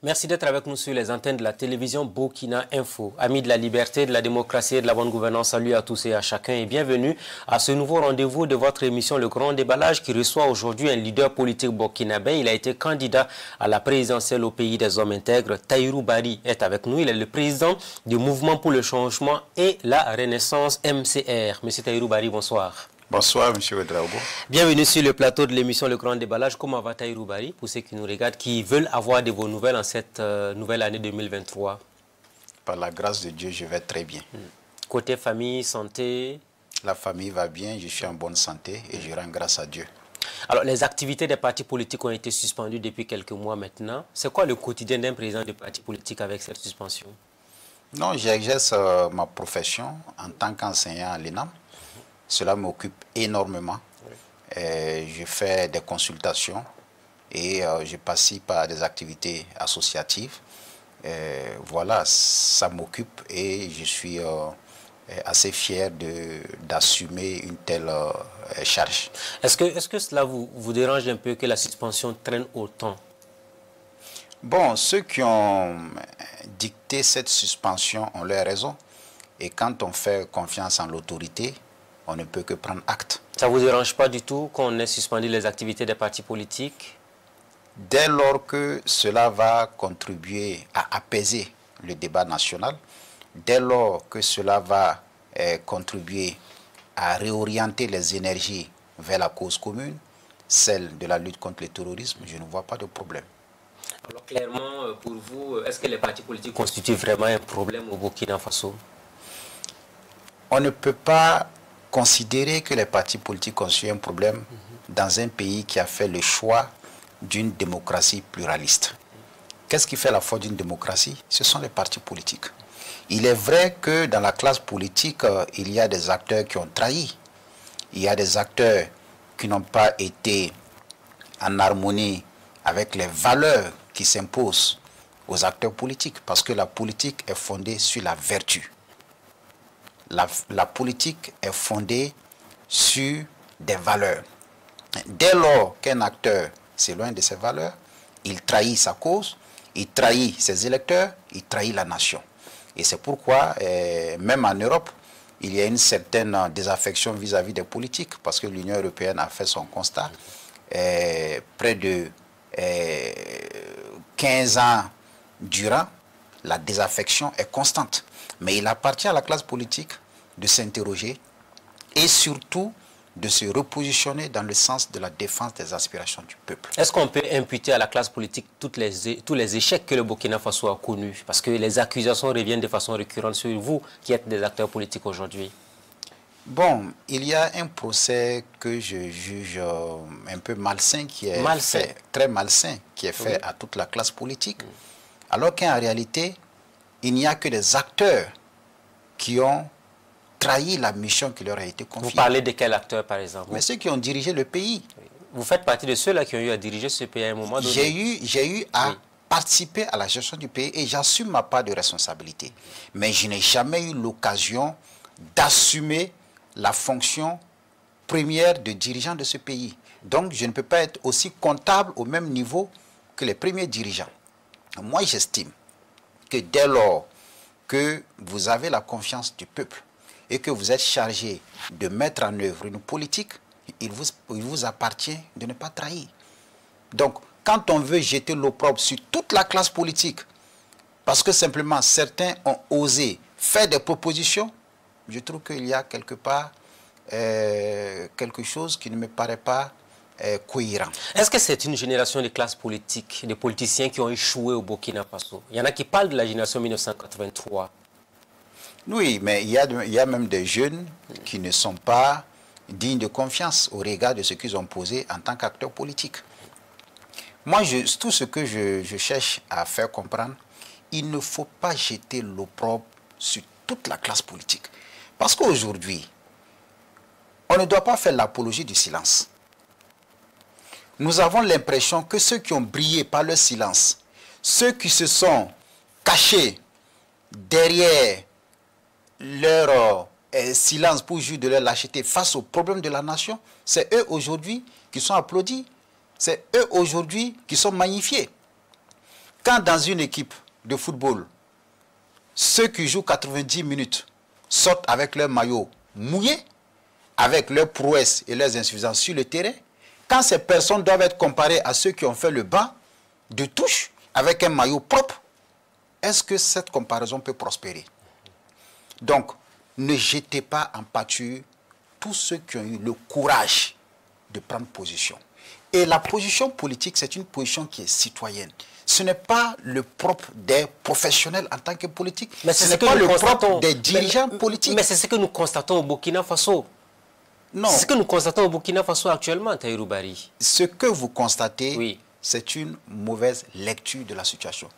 Merci d'être avec nous sur les antennes de la télévision Burkina Info. Amis de la liberté, de la démocratie et de la bonne gouvernance, salut à tous et à chacun et bienvenue à ce nouveau rendez-vous de votre émission Le Grand Déballage qui reçoit aujourd'hui un leader politique burkinabé. Il a été candidat à la présidentielle au pays des hommes intègres. Tahirou Barry est avec nous. Il est le président du Mouvement pour le changement et la renaissance MCR. Monsieur Tahirou Barry, bonsoir. Bonsoir, M. Ouedraogo. Bienvenue sur le plateau de l'émission Le Grand Déballage. Comment va Tahirou Barry, pour ceux qui nous regardent, qui veulent avoir de vos nouvelles en cette nouvelle année 2023? Par la grâce de Dieu, je vais très bien. Côté famille, santé? La famille va bien, je suis en bonne santé et je rends grâce à Dieu. Alors, les activités des partis politiques ont été suspendues depuis quelques mois maintenant. C'est quoi le quotidien d'un président de parti politique avec cette suspension? Non, j'exerce ma profession en tant qu'enseignant à l'ENAM. Cela m'occupe énormément. Je fais des consultations et je participe à des activités associatives. Voilà, ça m'occupe et je suis assez fier d'assumer une telle charge. Est-ce que cela vous dérange un peu que la suspension traîne autant? Bon, ceux qui ont dicté cette suspension ont leur raison. Et quand on fait confiance en l'autorité, on ne peut que prendre acte. Ça ne vous dérange pas du tout qu'on ait suspendu les activités des partis politiques? Dès lors que cela va contribuer à apaiser le débat national, dès lors que cela va contribuer à réorienter les énergies vers la cause commune, celle de la lutte contre le terrorisme, je ne vois pas de problème. Alors clairement, pour vous, est-ce que les partis politiques constituent vraiment un problème au Burkina Faso? On ne peut pas considérer que les partis politiques constituent un problème dans un pays qui a fait le choix d'une démocratie pluraliste. Qu'est-ce qui fait la force d'une démocratie? Ce sont les partis politiques. Il est vrai que dans la classe politique, il y a des acteurs qui ont trahi. Il y a des acteurs qui n'ont pas été en harmonie avec les valeurs qui s'imposent aux acteurs politiques, parce que la politique est fondée sur la vertu. La politique est fondée sur des valeurs. Dès lors qu'un acteur s'éloigne de ses valeurs, il trahit sa cause, il trahit ses électeurs, il trahit la nation. Et c'est pourquoi, même en Europe, il y a une certaine désaffection vis-à-vis des politiques, parce que l'Union européenne a fait son constat. Près de 15 ans durant, la désaffection est constante. Mais il appartient à la classe politique de s'interroger et surtout de se repositionner dans le sens de la défense des aspirations du peuple. Est-ce qu'on peut imputer à la classe politique tous les échecs que le Burkina Faso a connus? Parce que les accusations reviennent de façon récurrente sur vous qui êtes des acteurs politiques aujourd'hui. Bon, il y a un procès que je juge un peu malsain, qui est très malsain, qui est fait à toute la classe politique. Alors qu'en réalité, il n'y a que des acteurs qui ont trahi la mission qui leur a été confiée. Vous parlez de quel acteur, par exemple? Mais ceux qui ont dirigé le pays. Vous faites partie de ceux-là qui ont eu à diriger ce pays à un moment donné. J'ai eu à participer à la gestion du pays et j'assume ma part de responsabilité. Mais je n'ai jamais eu l'occasion d'assumer la fonction première de dirigeant de ce pays. Donc, je ne peux pas être aussi comptable au même niveau que les premiers dirigeants. Moi, j'estime que dès lors que vous avez la confiance du peuple et que vous êtes chargé de mettre en œuvre une politique, il vous appartient de ne pas trahir. Donc, quand on veut jeter l'opprobre sur toute la classe politique, parce que simplement certains ont osé faire des propositions, je trouve qu'il y a quelque part quelque chose qui ne me paraît pas cohérent. Est-ce que c'est une génération de classes politiques, de politiciens qui ont échoué au Burkina Faso? Il y en a qui parlent de la génération 1983. Oui, mais il y a même des jeunes qui ne sont pas dignes de confiance au regard de ce qu'ils ont posé en tant qu'acteurs politiques. Moi, tout ce que je cherche à faire comprendre, il ne faut pas jeter l'opprobre sur toute la classe politique. Parce qu'aujourd'hui, on ne doit pas faire l'apologie du silence. Nous avons l'impression que ceux qui ont brillé par leur silence, ceux qui se sont cachés derrière leur silence pour jouir de leur lâcheté face aux problèmes de la nation, c'est eux aujourd'hui qui sont applaudis, c'est eux aujourd'hui qui sont magnifiés. Quand dans une équipe de football, ceux qui jouent 90 minutes sortent avec leur maillot mouillé, avec leurs prouesses et leurs insuffisances sur le terrain, quand ces personnes doivent être comparées à ceux qui ont fait le banc de touche avec un maillot propre, est-ce que cette comparaison peut prospérer? Donc, ne jetez pas en pâture tous ceux qui ont eu le courage de prendre position. Et la position politique, c'est une position qui est citoyenne. Ce n'est pas le propre des professionnels en tant que politiques. Mais ce n'est pas le propre des dirigeants politiques. Mais c'est ce que nous constatons au Burkina Faso. Non. C'est ce que nous constatons au Burkina Faso actuellement, Tahirou Barry. Ce que vous constatez, oui, c'est une mauvaise lecture de la situation.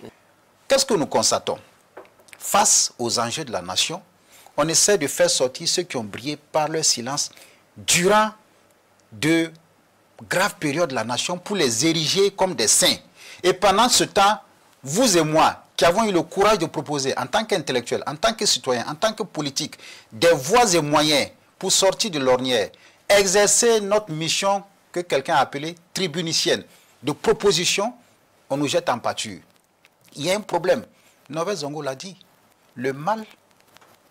Qu'est-ce que nous constatons? Face aux enjeux de la nation, on essaie de faire sortir ceux qui ont brillé par leur silence durant de graves périodes de la nation pour les ériger comme des saints. Et pendant ce temps, vous et moi, qui avons eu le courage de proposer en tant qu'intellectuels, en tant que citoyens, en tant que politiques, des voies et moyens pour sortir de l'ornière, exercer notre mission que quelqu'un a appelée tribunicienne, de proposition, on nous jette en pâture. Il y a un problème. Norbert Zongo l'a dit. Le mal,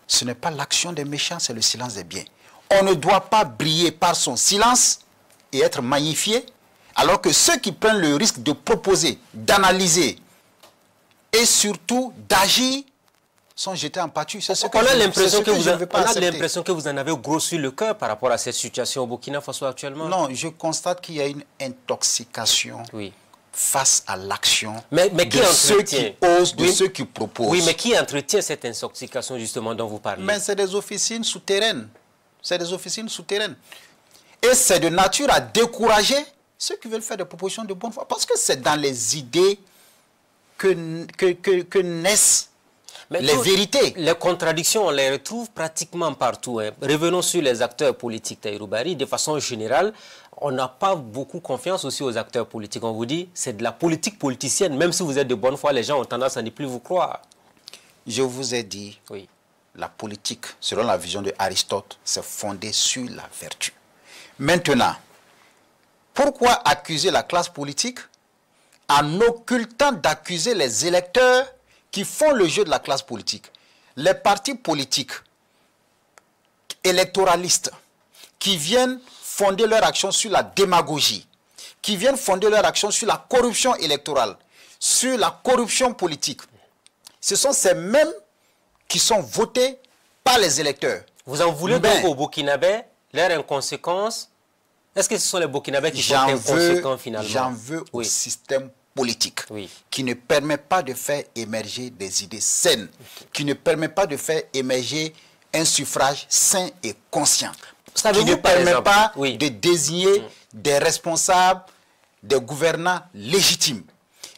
ce n'est pas l'action des méchants, c'est le silence des biens. On ne doit pas briller par son silence et être magnifié, alors que ceux qui prennent le risque de proposer, d'analyser et surtout d'agir sont jetés en pâture. On a l'impression que vous en avez gros sur le cœur par rapport à cette situation au Burkina Faso actuellement. Non, je constate qu'il y a une intoxication face à l'action de ceux qui osent, de ceux qui proposent. Oui, mais qui entretient cette intoxication justement dont vous parlez? Mais c'est des officines souterraines. C'est des officines souterraines. Et c'est de nature à décourager ceux qui veulent faire des propositions de bonne foi. Parce que c'est dans les idées que naissent les vérités. Les contradictions, on les retrouve pratiquement partout. Hein. Revenons sur les acteurs politiques, Tahirou Barry. De façon générale, on n'a pas beaucoup confiance aussi aux acteurs politiques. On vous dit, c'est de la politique politicienne. Même si vous êtes de bonne foi, les gens ont tendance à ne plus vous croire. Je vous ai dit, la politique, selon la vision de Aristote, c'est fondé sur la vertu. Maintenant, pourquoi accuser la classe politique en occultant d'accuser les électeurs qui font le jeu de la classe politique? Les partis politiques électoralistes qui viennent fonder leur action sur la démagogie, qui viennent fonder leur action sur la corruption électorale, sur la corruption politique, ce sont ces mêmes qui sont votés par les électeurs. Vous en voulez donc aux Burkinabés, leur inconséquence? Est-ce que ce sont les Burkinabés qui sont inconséquents finalement? J'en veux au système politique qui ne permet pas de faire émerger des idées saines, qui ne permet pas de faire émerger un suffrage sain et conscient, qui ne permet pas de désigner des responsables, des gouvernants légitimes.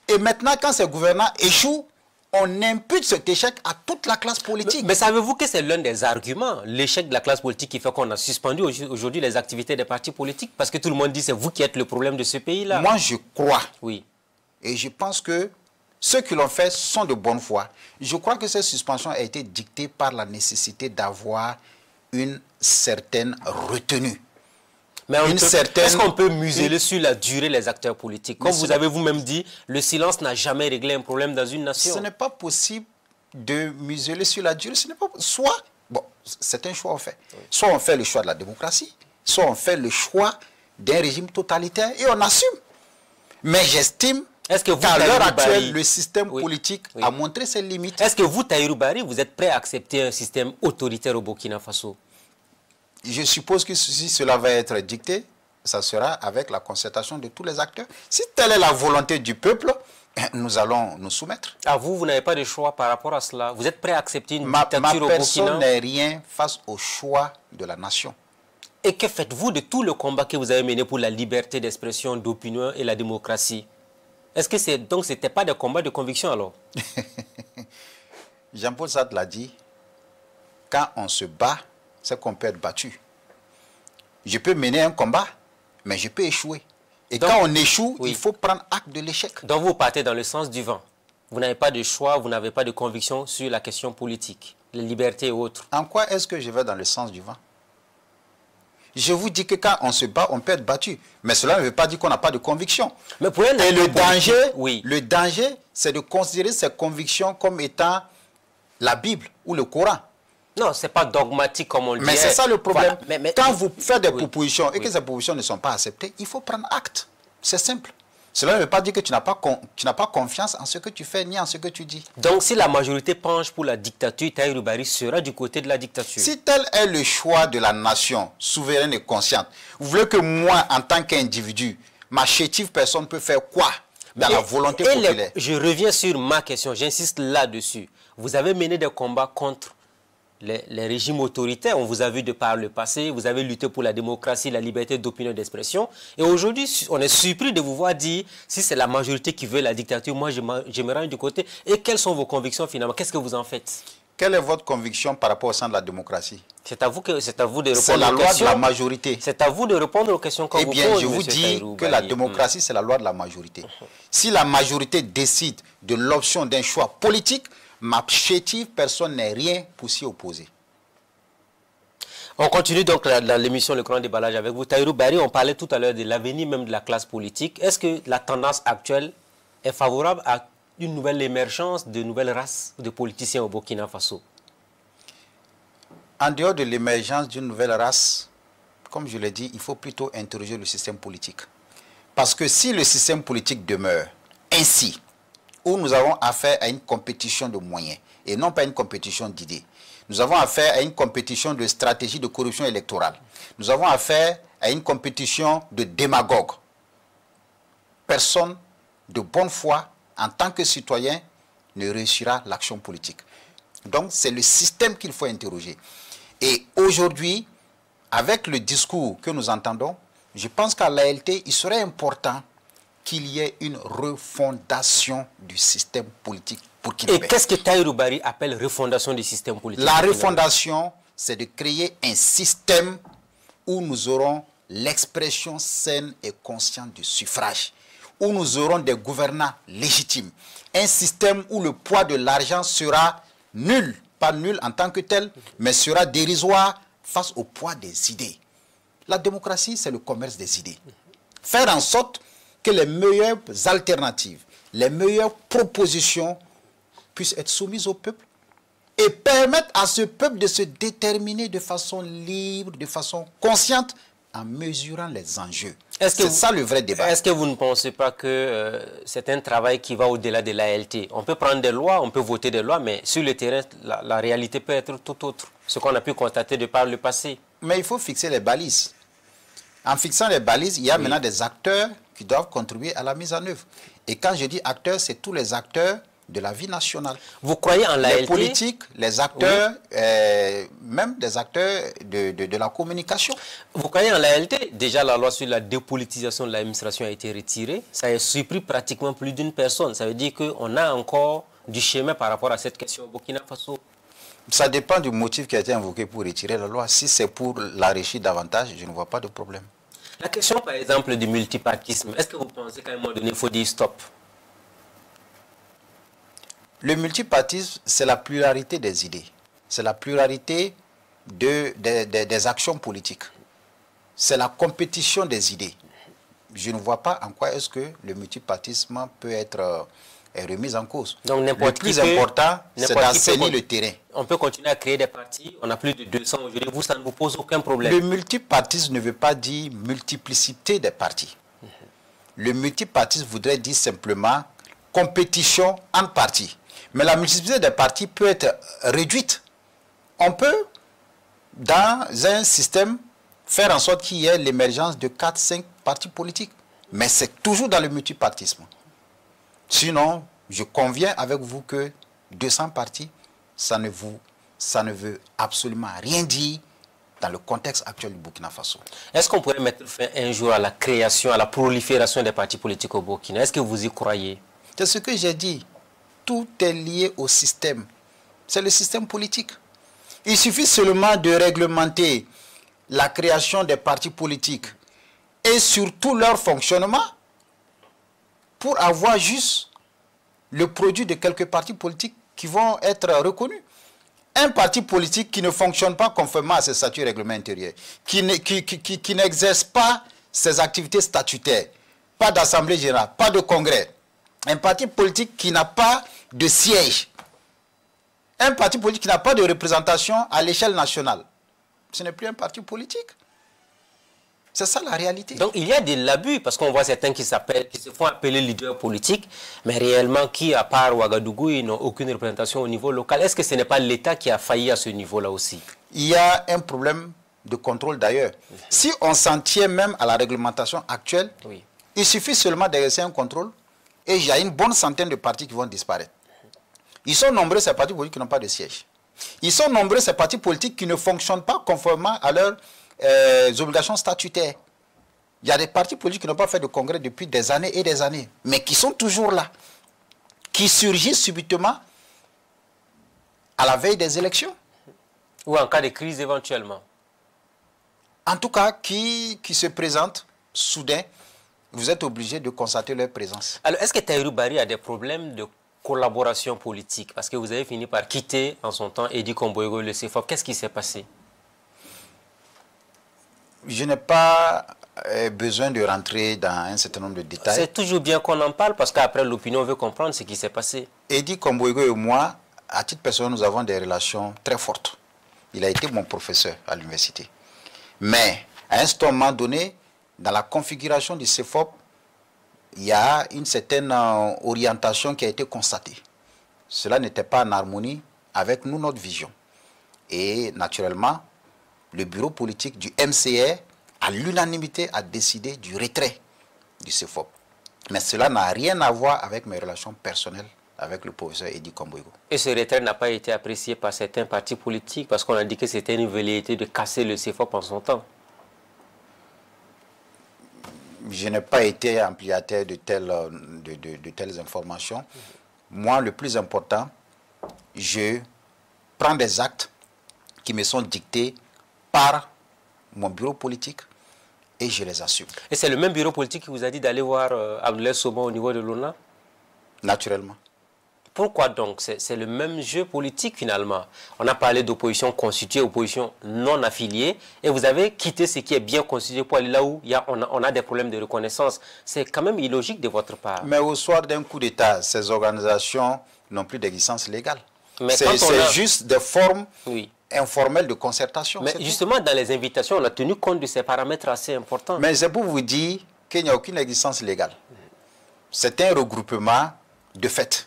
Et maintenant, quand ces gouvernants échouent, on impute cet échec à toute la classe politique. Mais savez-vous que c'est l'un des arguments, l'échec de la classe politique, qui fait qu'on a suspendu aujourd'hui les activités des partis politiques? Parce que tout le monde dit c'est vous qui êtes le problème de ce pays-là. Moi, je crois. Et je pense que ceux qui l'ont fait sont de bonne foi. Je crois que cette suspension a été dictée par la nécessité d'avoir une certaine retenue. Mais est-ce qu'on peut museler sur la durée les acteurs politiques? Comme vous avez vous-même dit, le silence n'a jamais réglé un problème dans une nation. Ce n'est pas possible de museler sur la durée. Ce n'est pas soit, bon, c'est un choix on fait. Soit on fait le choix de la démocratie, soit on fait le choix d'un régime totalitaire et on assume. Mais j'estime qu'à l'heure actuelle, le système politique a montré ses limites. Est-ce que vous, Tahirou Barry, vous êtes prêt à accepter un système autoritaire au Burkina Faso? Je suppose que si cela va être dicté, ça sera avec la concertation de tous les acteurs. Si telle est la volonté du peuple, nous allons nous soumettre. Ah, vous n'avez pas de choix par rapport à cela? Vous êtes prêt à accepter une dictature au Burkina? Ma personne n'est rien face au choix de la nation. Et que faites-vous de tout le combat que vous avez mené pour la liberté d'expression, d'opinion et la démocratie? Est-ce que ce n'était pas des combats de conviction alors? Jean-Paul Sartre l'a dit, quand on se bat, c'est qu'on peut être battu. Je peux mener un combat, mais je peux échouer. Et donc, quand on échoue, il faut prendre acte de l'échec. Donc vous partez dans le sens du vent. Vous n'avez pas de choix, vous n'avez pas de conviction sur la question politique, les libertés et autres. En quoi est-ce que je vais dans le sens du vent? Je vous dis que quand on se bat, on peut être battu. Mais cela ne veut pas dire qu'on n'a pas de conviction. Mais pour Et le danger, oui, le danger, c'est de considérer ces convictions comme étant la Bible ou le Coran. non, ce n'est pas dogmatique comme on le dit. Mais c'est ça le problème. Voilà. Quand vous faites des oui, propositions et oui, que ces propositions ne sont pas acceptées, il faut prendre acte. C'est simple. Cela ne veut pas dire que tu n'as pas confiance en ce que tu fais ni en ce que tu dis. Donc, si la majorité penche pour la dictature, Tahirou Barry sera du côté de la dictature. Si tel est le choix de la nation, souveraine et consciente, vous voulez que moi, en tant qu'individu, ma chétive personne peut faire quoi dans la volonté populaire? Je reviens sur ma question, j'insiste là-dessus. Vous avez mené des combats contre les régimes autoritaires, on vous a vu de par le passé, vous avez lutté pour la démocratie, la liberté d'opinion et d'expression. Et aujourd'hui, on est surpris de vous voir dire, si c'est la majorité qui veut la dictature, moi je me rends du côté. Et quelles sont vos convictions finalement? Qu'est-ce que vous en faites? Quelle est votre conviction par rapport au sein de la démocratie? C'est à vous de répondre aux questions. C'est la loi de la majorité. C'est à vous de répondre aux questions qu'on vous pose. Eh bien, je vous dis que la démocratie, c'est la loi de la majorité. Si la majorité décide de l'option d'un choix politique, ma chétive personne n'est rien pour s'y opposer. On continue donc dans l'émission Le Grand Déballage avec vous. Tahirou Barry, on parlait tout à l'heure de l'avenir même de la classe politique. Est-ce que la tendance actuelle est favorable à une nouvelle émergence de nouvelles races de politiciens au Burkina Faso? En dehors de l'émergence d'une nouvelle race, comme je l'ai dit, il faut plutôt interroger le système politique. Parce que si le système politique demeure ainsi, où nous avons affaire à une compétition de moyens et non pas une compétition d'idées. Nous avons affaire à une compétition de stratégie de corruption électorale. Nous avons affaire à une compétition de démagogues. Personne de bonne foi, en tant que citoyen, ne réussira l'action politique. Donc, c'est le système qu'il faut interroger. Et aujourd'hui, avec le discours que nous entendons, je pense qu'à l'ALT, il serait important qu'il y ait une refondation du système politique burkinabé. Et qu'est-ce que Tahirou Barry appelle refondation du système politique? La refondation, c'est de créer un système où nous aurons l'expression saine et consciente du suffrage, où nous aurons des gouvernants légitimes, un système où le poids de l'argent sera nul, pas nul en tant que tel, mais sera dérisoire face au poids des idées. La démocratie, c'est le commerce des idées. Faire en sorte que les meilleures alternatives, les meilleures propositions puissent être soumises au peuple et permettre à ce peuple de se déterminer de façon libre, de façon consciente, en mesurant les enjeux. C'est ça le vrai débat. Est-ce que vous ne pensez pas que c'est un travail qui va au-delà de l'ALT? On peut prendre des lois, on peut voter des lois, mais sur le terrain, la réalité peut être tout autre. Ce qu'on a pu constater de par le passé. Mais il faut fixer les balises. En fixant les balises, il y a maintenant des acteurs qui doivent contribuer à la mise en œuvre. Et quand je dis acteurs, c'est tous les acteurs de la vie nationale. Vous croyez en l'ALT? Les politiques, les acteurs, même des acteurs de la communication. Vous croyez en l'ALT? Déjà, la loi sur la dépolitisation de l'administration a été retirée. Ça a surpris pratiquement plus d'une personne. Ça veut dire qu'on a encore du chemin par rapport à cette question au Burkina Faso. Ça dépend du motif qui a été invoqué pour retirer la loi. Si c'est pour l'enrichir davantage, je ne vois pas de problème. La question, par exemple, du multipartisme, est-ce que vous pensez qu'à un moment donné, il faut dire stop? Le multipartisme, c'est la pluralité des idées. C'est la pluralité des actions politiques. C'est la compétition des idées. Je ne vois pas en quoi est-ce que le multipartisme peut être remis en cause. Donc, le plus important, c'est d'assainir le terrain. On peut continuer à créer des partis. On a plus de 200 aujourd'hui. Vous, ça ne vous pose aucun problème. Le multipartisme ne veut pas dire multiplicité des partis. Le multipartisme voudrait dire simplement compétition entre partis. Mais la multiplicité des partis peut être réduite. On peut, dans un système, faire en sorte qu'il y ait l'émergence de 4-5 partis politiques. Mais c'est toujours dans le multipartisme. Sinon, je conviens avec vous que 200 partis, ça ne veut absolument rien dire dans le contexte actuel du Burkina Faso. Est-ce qu'on pourrait mettre fin un jour à la création, à la prolifération des partis politiques au Burkina? Est-ce que vous y croyez? C'est ce que j'ai dit. Tout est lié au système. C'est le système politique. Il suffit seulement de réglementer la création des partis politiques et surtout leur fonctionnement pour avoir juste le produit de quelques partis politiques qui vont être reconnus. Un parti politique qui ne fonctionne pas conformément à ses statuts et règlements intérieurs, qui n'exerce pas ses activités statutaires, pas d'assemblée générale, pas de congrès, un parti politique qui n'a pas de siège, un parti politique qui n'a pas de représentation à l'échelle nationale, ce n'est plus un parti politique. C'est ça la réalité. Donc il y a de l'abus, parce qu'on voit certains qui se font appeler leaders politiques, mais réellement qui, à part Ouagadougou, ils n'ont aucune représentation au niveau local. Est-ce que ce n'est pas l'État qui a failli à ce niveau-là aussi? Il y a un problème de contrôle d'ailleurs. Si on s'en tient même à la réglementation actuelle, oui, il suffit seulement d'exercer un contrôle et il y a une bonne centaine de partis qui vont disparaître. Ils sont nombreux ces partis politiques qui n'ont pas de siège. Ils sont nombreux ces partis politiques qui ne fonctionnent pas conformément à leurs obligations statutaires. Il y a des partis politiques qui n'ont pas fait de congrès depuis des années et des années, mais qui sont toujours là, qui surgissent subitement à la veille des élections. Ou en cas de crise éventuellement. En tout cas, qui se présentent soudain, vous êtes obligé de constater leur présence. Alors, est-ce que Tahirou Barry a des problèmes de collaboration politique? Parce que vous avez fini par quitter en son temps Edi Komboigo, le CFOP. Qu'est-ce qui s'est passé? Je n'ai pas besoin de rentrer dans un certain nombre de détails. C'est toujours bien qu'on en parle parce qu'après l'opinion veut comprendre ce qui s'est passé. Edi Komboigo et moi, à titre personnel, nous avons des relations très fortes. Il a été mon professeur à l'université. Mais à un certain moment donné, dans la configuration du CFOP, il y a une certaine orientation qui a été constatée. Cela n'était pas en harmonie avec nous, notre vision. Et naturellement, le bureau politique du MCR, à l'unanimité, a décidé du retrait du CFOP. Mais cela n'a rien à voir avec mes relations personnelles avec le professeur Edi Komboigo. Et ce retrait n'a pas été apprécié par certains partis politiques parce qu'on a dit que c'était une velléité de casser le CFOP en son temps. Je n'ai pas été ampliataire de telles informations. Moi, le plus important, je prends des actes qui me sont dictés par mon bureau politique et je les assume. Et c'est le même bureau politique qui vous a dit d'aller voir Abdoulaye Soban au niveau de l'ONA? Naturellement. Pourquoi donc? C'est le même jeu politique finalement. On a parlé d'opposition constituée, opposition non affiliée, et vous avez quitté ce qui est bien constitué pour aller là où on a des problèmes de reconnaissance. C'est quand même illogique de votre part. Mais au soir d'un coup d'État, ces organisations n'ont plus d'existence légale. C'est juste des formes informelles de concertation. Mais justement, dans les invitations, on a tenu compte de ces paramètres assez importants. Mais c'est pour vous dire qu'il n'y a aucune existence légale. C'est un regroupement de fait.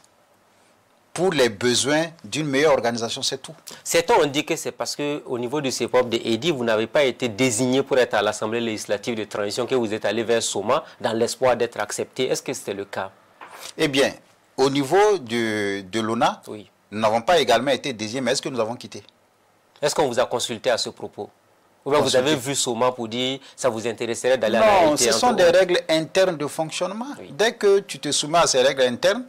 Pour les besoins d'une meilleure organisation, c'est tout. Certains ont dit que c'est parce qu'au niveau du CFOP de Edi, vous n'avez pas été désigné pour être à l'Assemblée législative de transition, que vous êtes allé vers Soma dans l'espoir d'être accepté. Est-ce que c'était le cas? Eh bien, au niveau de l'ONA, oui, nous n'avons pas également été désignés, mais est-ce que nous avons quitté? Est-ce qu'on vous a consulté à ce propos? Ou bien vous avez vu Soma pour dire que ça vous intéresserait d'aller à la réalité? Non, ce sont des règles internes de fonctionnement. Oui. Dès que tu te soumets à ces règles internes,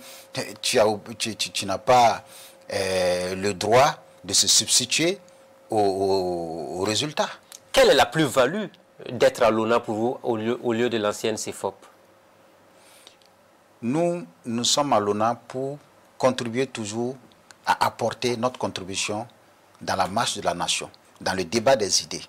tu n'as pas le droit de se substituer au résultat. Quelle est la plus-value d'être à l'ONA pour vous au lieu de l'ancienne CFOP? Nous sommes à l'ONA pour contribuer toujours à apporter notre contribution dans la marche de la nation, dans le débat des idées.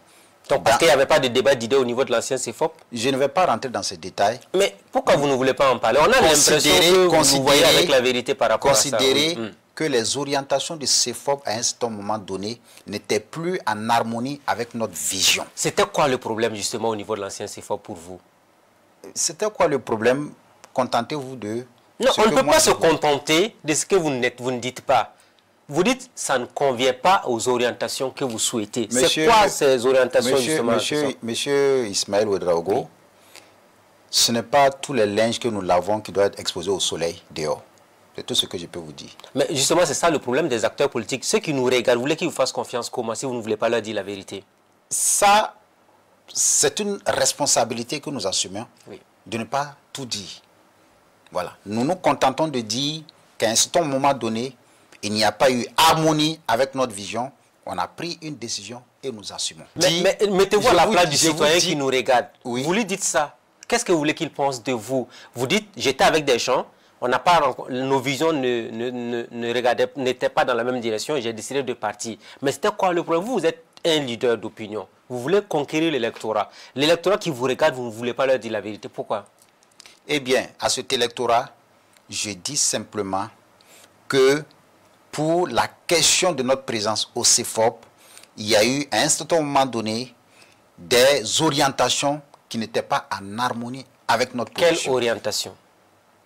Donc parce qu'il n'y avait pas de débat d'idées au niveau de l'ancien CFOP? Je ne vais pas rentrer dans ces détails. Mais pourquoi vous ne voulez pas en parler? On a l'impression que vous voyez avec la vérité par rapport à ça. Considérer que les orientations du CFOP à un certain moment donné n'étaient plus en harmonie avec notre vision. C'était quoi le problème justement au niveau de l'ancien CFOP pour vous? C'était quoi le problème? Contentez-vous de... Non, on ne peut pas se contenter de ce que vous ne dites pas. Vous dites que ça ne convient pas aux orientations que vous souhaitez. C'est quoi ces orientations justement? Monsieur Ismaël Ouedraogo, oui, ce n'est pas tous les linges que nous lavons qui doivent être exposés au soleil dehors. C'est tout ce que je peux vous dire. Mais justement, c'est ça le problème des acteurs politiques. Ceux qui nous regardent, vous voulez qu'ils vous fassent confiance comment si vous ne voulez pas leur dire la vérité? Ça, c'est une responsabilité que nous assumons, oui, de ne pas tout dire. Voilà. Nous nous contentons de dire qu'à un certain moment donné, il n'y a pas eu harmonie avec notre vision. On a pris une décision et nous assumons. Mais mettez-vous à la place du citoyen qui nous regarde. Oui. Vous lui dites ça. Qu'est-ce que vous voulez qu'il pense de vous? Vous dites, j'étais avec des gens, On n'a pas, nos visions n'étaient pas dans la même direction et j'ai décidé de partir. Mais c'était quoi le problème? Vous êtes un leader d'opinion. Vous voulez conquérir l'électorat. L'électorat qui vous regarde, vous ne voulez pas leur dire la vérité. Pourquoi? Eh bien, à cet électorat, je dis simplement que pour la question de notre présence au CEFOP, il y a eu à un certain moment donné des orientations qui n'étaient pas en harmonie avec notre position. Quelle orientation?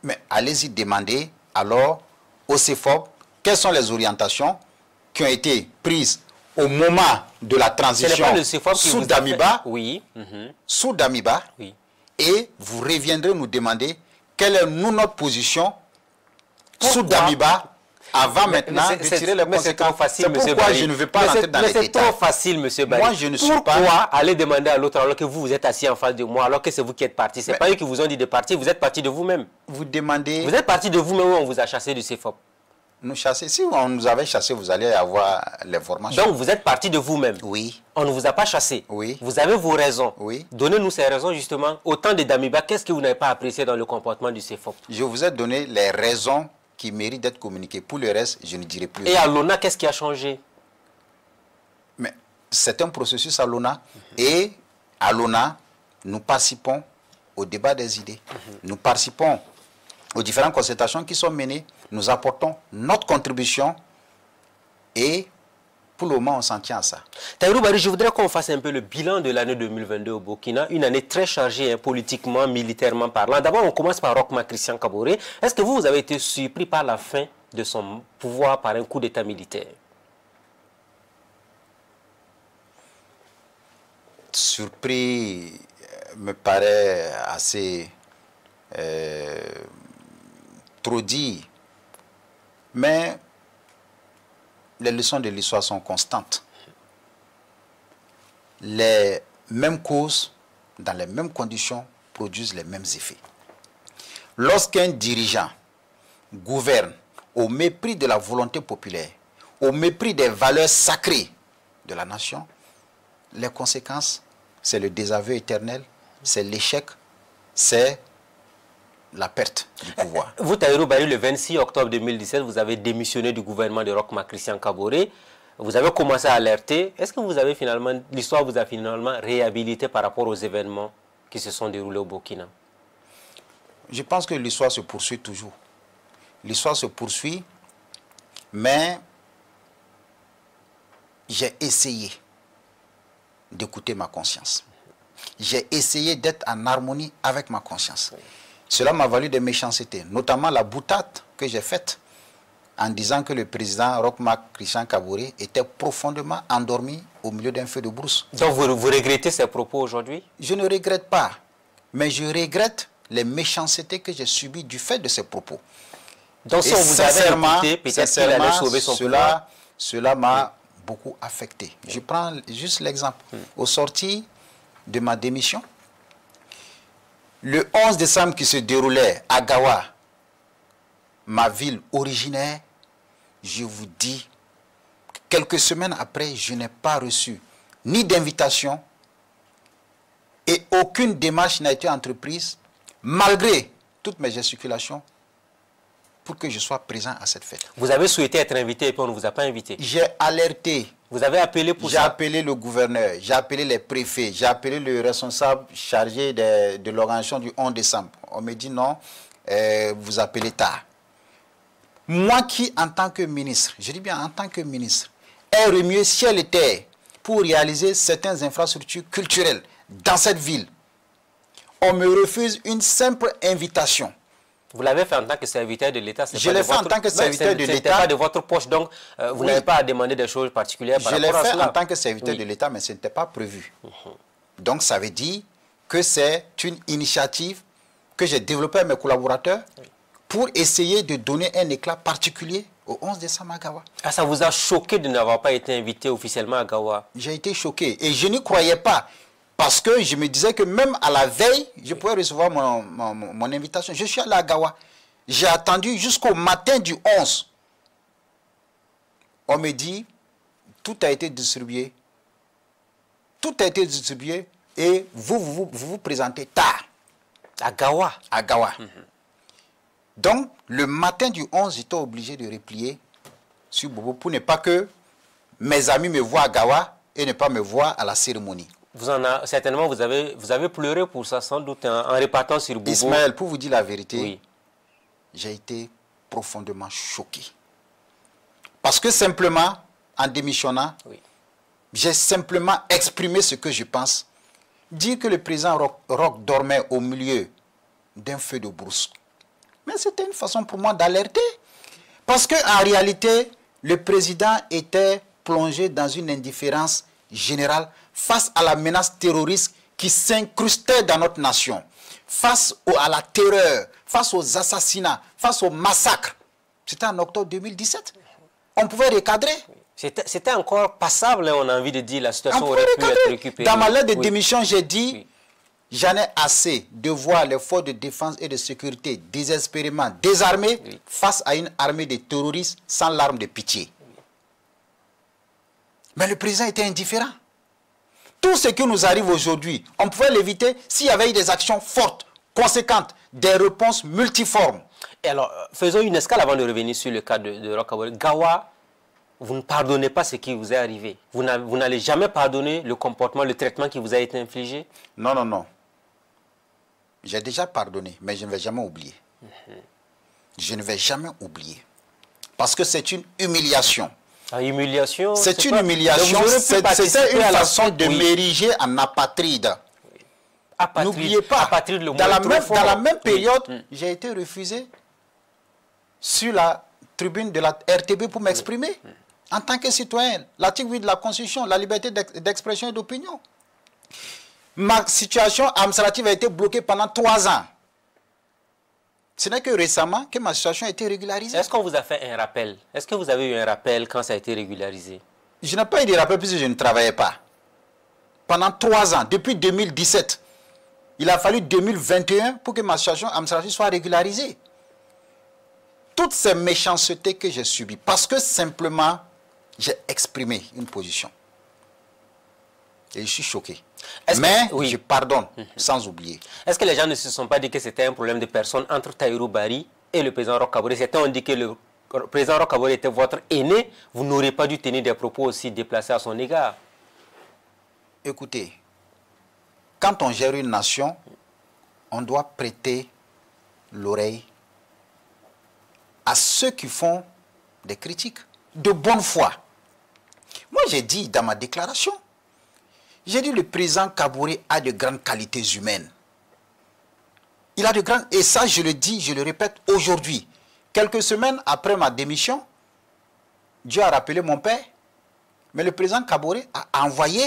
Mais allez-y demander alors au CEFOP quelles sont les orientations qui ont été prises au moment de la transition sous Damiba, oui. sous Damiba, oui. Et vous reviendrez nous demander quelle est notre position sous Damiba avant maintenant de tirer les conséquences. C'est pourquoi je ne veux pas rentrer dans les détails. C'est trop facile, monsieur Barry. Moi, je ne suis pas... Pourquoi aller demander à l'autre alors que vous êtes assis en face de moi, alors que c'est vous qui êtes parti? Ce n'est pas eux qui vous ont dit de partir, vous êtes parti de vous-même. Vous demandez... Vous êtes parti de vous-même ou on vous a chassé du CEFOP? Nous chasser. Si on nous avait chassé, vous allez avoir l'information. Donc vous êtes parti de vous-même? Oui. On ne vous a pas chassé? Oui. Vous avez vos raisons? Oui. Donnez-nous ces raisons justement. Au temps de Damiba, qu'est-ce que vous n'avez pas apprécié dans le comportement du CEFOP? Je vous ai donné les raisons qui méritent d'être communiquées. Pour le reste, je ne dirai plus. Et à l'ONA, qu'est-ce qui a changé? Mais c'est un processus à l'ONA. Et à l'ONA, nous participons au débat des idées. Nous participons aux différentes consultations qui sont menées. Nous apportons notre contribution et pour le moment, on s'en tient à ça. Tahirou Barry, je voudrais qu'on fasse un peu le bilan de l'année 2022 au Burkina. Une année très chargée, hein, politiquement, militairement parlant. D'abord, on commence par Roch Marc Christian Kaboré. Est-ce que vous avez été surpris par la fin de son pouvoir par un coup d'état militaire? Surpris me paraît assez trop dit. Mais les leçons de l'histoire sont constantes. Les mêmes causes, dans les mêmes conditions, produisent les mêmes effets. Lorsqu'un dirigeant gouverne au mépris de la volonté populaire, au mépris des valeurs sacrées de la nation, les conséquences, c'est le désaveu éternel, c'est l'échec, c'est la perte du pouvoir. Vous, Tahirou Barry, le 26 octobre 2017, vous avez démissionné du gouvernement de Roch Marc Christian Kaboré. Vous avez commencé à alerter. Est-ce que vous avez finalement, l'histoire vous a finalement réhabilité par rapport aux événements qui se sont déroulés au Burkina? Je pense que l'histoire se poursuit toujours. L'histoire se poursuit, mais j'ai essayé d'écouter ma conscience. J'ai essayé d'être en harmonie avec ma conscience. Cela m'a valu des méchancetés, notamment la boutade que j'ai faite en disant que le président Roch Marc Christian Kaboré était profondément endormi au milieu d'un feu de brousse. Donc vous regrettez ces propos aujourd'hui? Je ne regrette pas, mais je regrette les méchancetés que j'ai subies du fait de ces propos. Donc si on vous avait écouté, peut-être qu'il allait sauver son pouvoir. Cela m'a beaucoup affecté. Je prends juste l'exemple. Au sorti de ma démission, le 11 décembre qui se déroulait à Gawa, ma ville originaire, je vous dis, quelques semaines après, je n'ai pas reçu ni d'invitation et aucune démarche n'a été entreprise, malgré toutes mes gesticulations, pour que je sois présent à cette fête. Vous avez souhaité être invité et puis on ne vous a pas invité? J'ai alerté. Vous avez appelé pour ça? J'ai appelé le gouverneur, j'ai appelé les préfets, j'ai appelé le responsable chargé de l'organisation du 11 décembre. On me dit non, vous appelez tard. Moi qui, en tant que ministre, je dis bien en tant que ministre, ai remué ciel et terre pour réaliser certaines infrastructures culturelles dans cette ville, on me refuse une simple invitation. Vous l'avez fait en tant que serviteur de l'État? Je l'ai fait en tant que serviteur de l'État. Ce n'était pas de votre poche, donc vous n'avez pas à demander des choses particulières par rapport à cela. Je l'ai fait en tant que serviteur de l'État, mais ce n'était pas prévu. Donc ça veut dire que c'est une initiative que j'ai développée avec mes collaborateurs pour essayer de donner un éclat particulier au 11 décembre à Gawa. Ah, ça vous a choqué de n'avoir pas été invité officiellement à Gawa? J'ai été choqué et je n'y croyais pas. Parce que je me disais que même à la veille, je pouvais recevoir mon invitation. Je suis allé à Gawa. J'ai attendu jusqu'au matin du 11. On me dit, tout a été distribué. Tout a été distribué et vous présentez tard. À Gawa? À Gawa. Donc, le matin du 11, j'étais obligé de replier sur Bobo pour ne pas que mes amis me voient à Gawa et ne pas me voir à la cérémonie. Certainement, vous avez pleuré pour ça, sans doute, en repartant sur Bobo. Ismaël, pour vous dire la vérité, oui, j'ai été profondément choqué. Parce que simplement, en démissionnant, oui, j'ai simplement exprimé ce que je pense. Dire que le président Roch dormait au milieu d'un feu de brousse. Mais c'était une façon pour moi d'alerter. Parce qu'en réalité, le président était plongé dans une indifférence générale face à la menace terroriste qui s'incrustait dans notre nation. Face à la terreur, face aux assassinats, face aux massacres. C'était en octobre 2017. On pouvait recadrer. C'était encore passable, on a envie de dire, la situation aurait pu être récupérée. Dans ma lettre de démission, j'ai dit, j'en ai assez de voir les forces de défense et de sécurité désespérément désarmées face à une armée de terroristes sans larmes de pitié. Mais le président était indifférent. Tout ce qui nous arrive aujourd'hui, on pouvait l'éviter s'il y avait eu des actions fortes, conséquentes, des réponses multiformes. Et alors, faisons une escale avant de revenir sur le cas de Roch Kaboré. Gawa, vous ne pardonnez pas ce qui vous est arrivé. Vous n'allez jamais pardonner le comportement, le traitement qui vous a été infligé? Non, non, non. J'ai déjà pardonné, mais je ne vais jamais oublier. Je ne vais jamais oublier. Parce que c'est une humiliation. Ah, humiliation? C'est une humiliation. C'était une façon de m'ériger en apatride. N'oubliez pas, apatride, dans la même période, j'ai été refusé sur la tribune de la RTB pour m'exprimer. En tant que citoyen, l'article 8 de la Constitution, la liberté d'expression et d'opinion. Ma situation administrative a été bloquée pendant 3 ans. Ce n'est que récemment que ma situation a été régularisée. Est-ce qu'on vous a fait un rappel? Est-ce que vous avez eu un rappel quand ça a été régularisé? Je n'ai pas eu de rappel puisque je ne travaillais pas. Pendant 3 ans, depuis 2017, il a fallu 2021 pour que ma situation administrative soit régularisée. Toutes ces méchancetés que j'ai subies, parce que simplement, j'ai exprimé une position. Et je suis choqué. Mais je pardonne sans oublier. Est-ce que les gens ne se sont pas dit que c'était un problème de personne entre Tahirou Barry et le président Roch Kaboré? Certains ont dit que le président Roch Kaboré était votre aîné. Vous n'aurez pas dû tenir des propos aussi déplacés à son égard. Écoutez, quand on gère une nation, on doit prêter l'oreille à ceux qui font des critiques de bonne foi. Moi, j'ai dit dans ma déclaration, j'ai dit le président Kaboré a de grandes qualités humaines. Il a de grandes... Et ça, je le dis, je le répète aujourd'hui. Quelques semaines après ma démission, Dieu a rappelé mon père, mais le président Kaboré a envoyé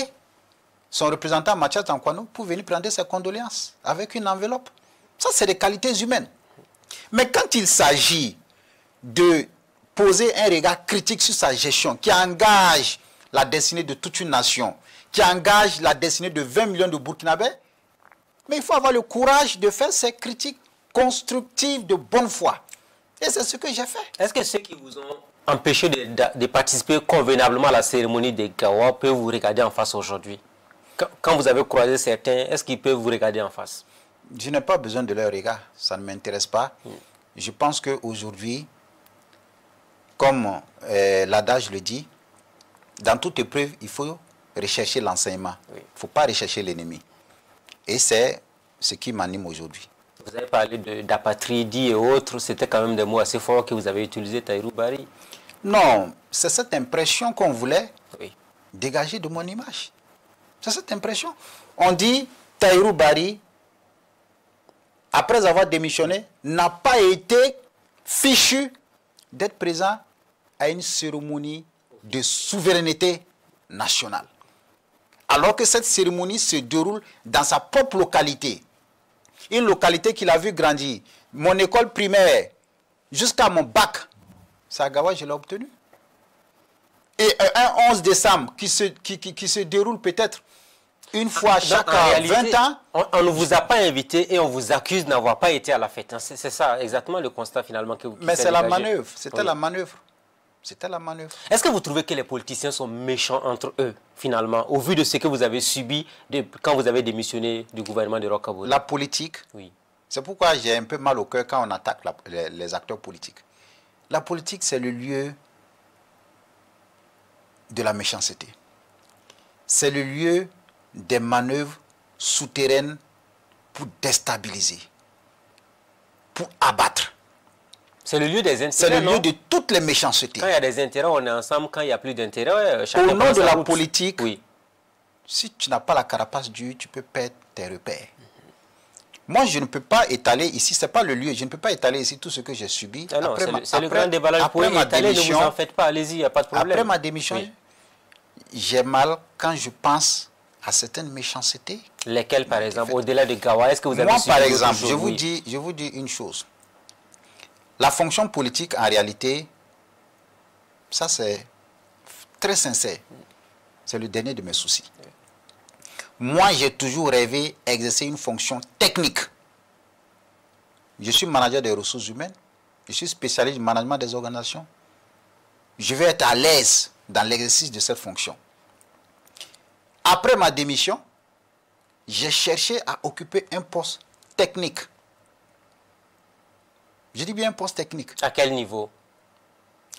son représentant Mathias Tankwano pour venir prendre ses condoléances avec une enveloppe. Ça, c'est des qualités humaines. Mais quand il s'agit de poser un regard critique sur sa gestion, qui engage la destinée de toute une nation, qui engage la destinée de 20 millions de Burkinabés, mais il faut avoir le courage de faire ces critiques constructives de bonne foi. Et c'est ce que j'ai fait. Est-ce que ceux qui vous ont empêché de participer convenablement à la cérémonie des Gawa peuvent vous regarder en face aujourd'hui? Quand vous avez croisé certains, est-ce qu'ils peuvent vous regarder en face? Je n'ai pas besoin de leur regard, ça ne m'intéresse pas. Je pense qu'aujourd'hui, comme l'adage le dit, dans toute épreuve, il faut rechercher l'enseignement. Il ne faut pas rechercher l'ennemi. Et c'est ce qui m'anime aujourd'hui. Vous avez parlé d'apatridie et autres, c'était quand même des mots assez forts que vous avez utilisés, Tahirou Barry. Non, c'est cette impression qu'on voulait dégager de mon image. C'est cette impression. On dit Tahirou Barry, après avoir démissionné, n'a pas été fichu d'être présent à une cérémonie de souveraineté nationale. Alors que cette cérémonie se déroule dans sa propre localité. Une localité qu'il a vu grandir. Mon école primaire, jusqu'à mon bac, c'est à Gawa, je l'ai obtenu. Et un 11 décembre qui se déroule peut-être une fois chaque 20 ans. On ne vous a pas invité et on vous accuse de n'avoir pas été à la fête. C'est ça exactement le constat finalement que vous Mais c'est la manœuvre, c'était la manœuvre. C'était la manœuvre. Est-ce que vous trouvez que les politiciens sont méchants entre eux, finalement, au vu de ce que vous avez subi quand vous avez démissionné du gouvernement de Roch Kaboré? La politique, C'est pourquoi j'ai un peu mal au cœur quand on attaque les acteurs politiques. La politique, c'est le lieu de la méchanceté. C'est le lieu des manœuvres souterraines pour déstabiliser, pour abattre. C'est le lieu des intérêts. C'est le lieu de toutes les méchancetés. Quand il y a des intérêts, on est ensemble. Quand il n'y a plus d'intérêts, chacun au nom de la route. politique, oui. Si tu n'as pas la carapace dure, tu peux perdre tes repères. Moi, je ne peux pas étaler ici, ce n'est pas le lieu, je ne peux pas étaler ici tout ce que j'ai subi. Ah non, c'est le grand déballage. Vous pouvez étaler, ne vous en faites pas, allez-y, il n'y a pas de problème. Après ma démission, oui, j'ai mal quand je pense à certaines méchancetés. Lesquelles, par exemple, au-delà de Gawa, est-ce que vous avez Moi, subi par exemple, choses, je vous dis une chose. La fonction politique, en réalité, ça c'est très sincère. C'est le dernier de mes soucis. Moi, j'ai toujours rêvé d'exercer une fonction technique. Je suis manager des ressources humaines. Je suis spécialiste du management des organisations. Je vais être à l'aise dans l'exercice de cette fonction. Après ma démission, j'ai cherché à occuper un poste technique. Je dis bien un poste technique. À quel niveau?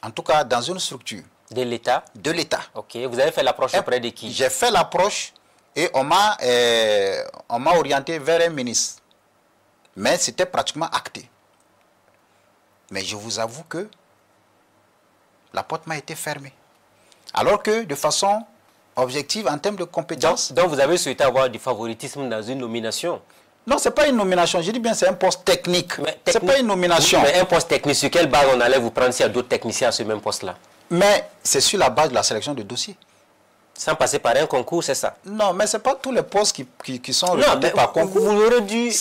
En tout cas, dans une structure. De l'État? De l'État. Ok. Vous avez fait l'approche auprès de qui? J'ai fait l'approche et on m'a orienté vers un ministre. Mais c'était pratiquement acté. Mais je vous avoue que la porte m'a été fermée. Alors que de façon objective, en termes de compétences... Donc vous avez souhaité avoir du favoritisme dans une nomination? Non, ce n'est pas une nomination. Je dis bien c'est un poste technique. Ce n'est pas une nomination. Oui, mais un poste technique, sur quelle base on allait vous prendre s'il y a d'autres techniciens à ce même poste-là? Mais c'est sur la base de la sélection de dossiers. Sans passer par un concours, c'est ça? Non, mais ce n'est pas tous les postes qui sont recrutés par concours. Vous aurez dû,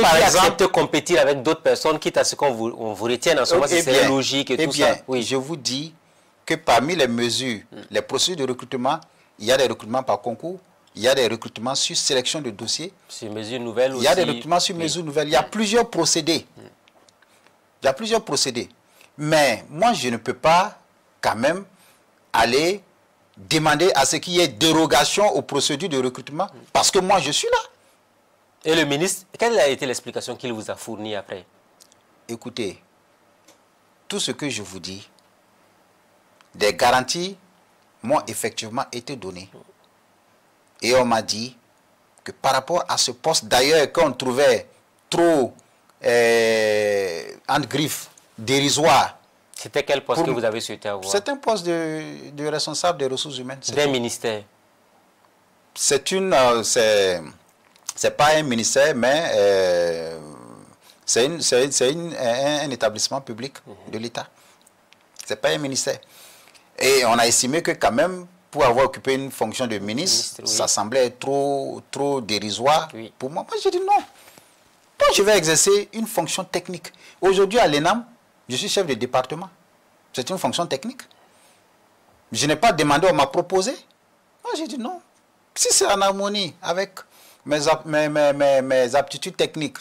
par exemple, accepter de compétir avec d'autres personnes, quitte à ce qu'on vous retienne en ce moment, c'est logique et tout ça. Oui. Je vous dis que parmi les mesures, les procédures de recrutement, il y a des recrutements par concours, il y a des recrutements sur sélection de dossiers. Sur mesures nouvelles aussi. Il y a des recrutements sur mesures nouvelles. Il y a plusieurs procédés. Il y a plusieurs procédés. Mais moi, je ne peux pas quand même aller demander à ce qu'il y ait dérogation aux procédures de recrutement parce que moi, je suis là. Et le ministre, quelle a été l'explication qu'il vous a fournie après? Écoutez, tout ce que je vous dis, des garanties m'ont effectivement été données. Et on m'a dit que par rapport à ce poste, d'ailleurs, qu'on trouvait trop en griffe, dérisoire. C'était quel poste que vous avez souhaité avoir? C'est un poste de responsable des ressources humaines. D'un ministère? C'est pas un ministère, mais c'est un établissement public de l'État. Ce n'est pas un ministère. Et on a estimé que quand même, pour avoir occupé une fonction de ministre, ça semblait trop dérisoire pour moi. Moi, j'ai dit non. Moi, je vais exercer une fonction technique. Aujourd'hui, à l'ENAM, je suis chef de département. C'est une fonction technique. Je n'ai pas demandé, on m'a proposé. Moi, j'ai dit non. Si c'est en harmonie avec mes aptitudes techniques,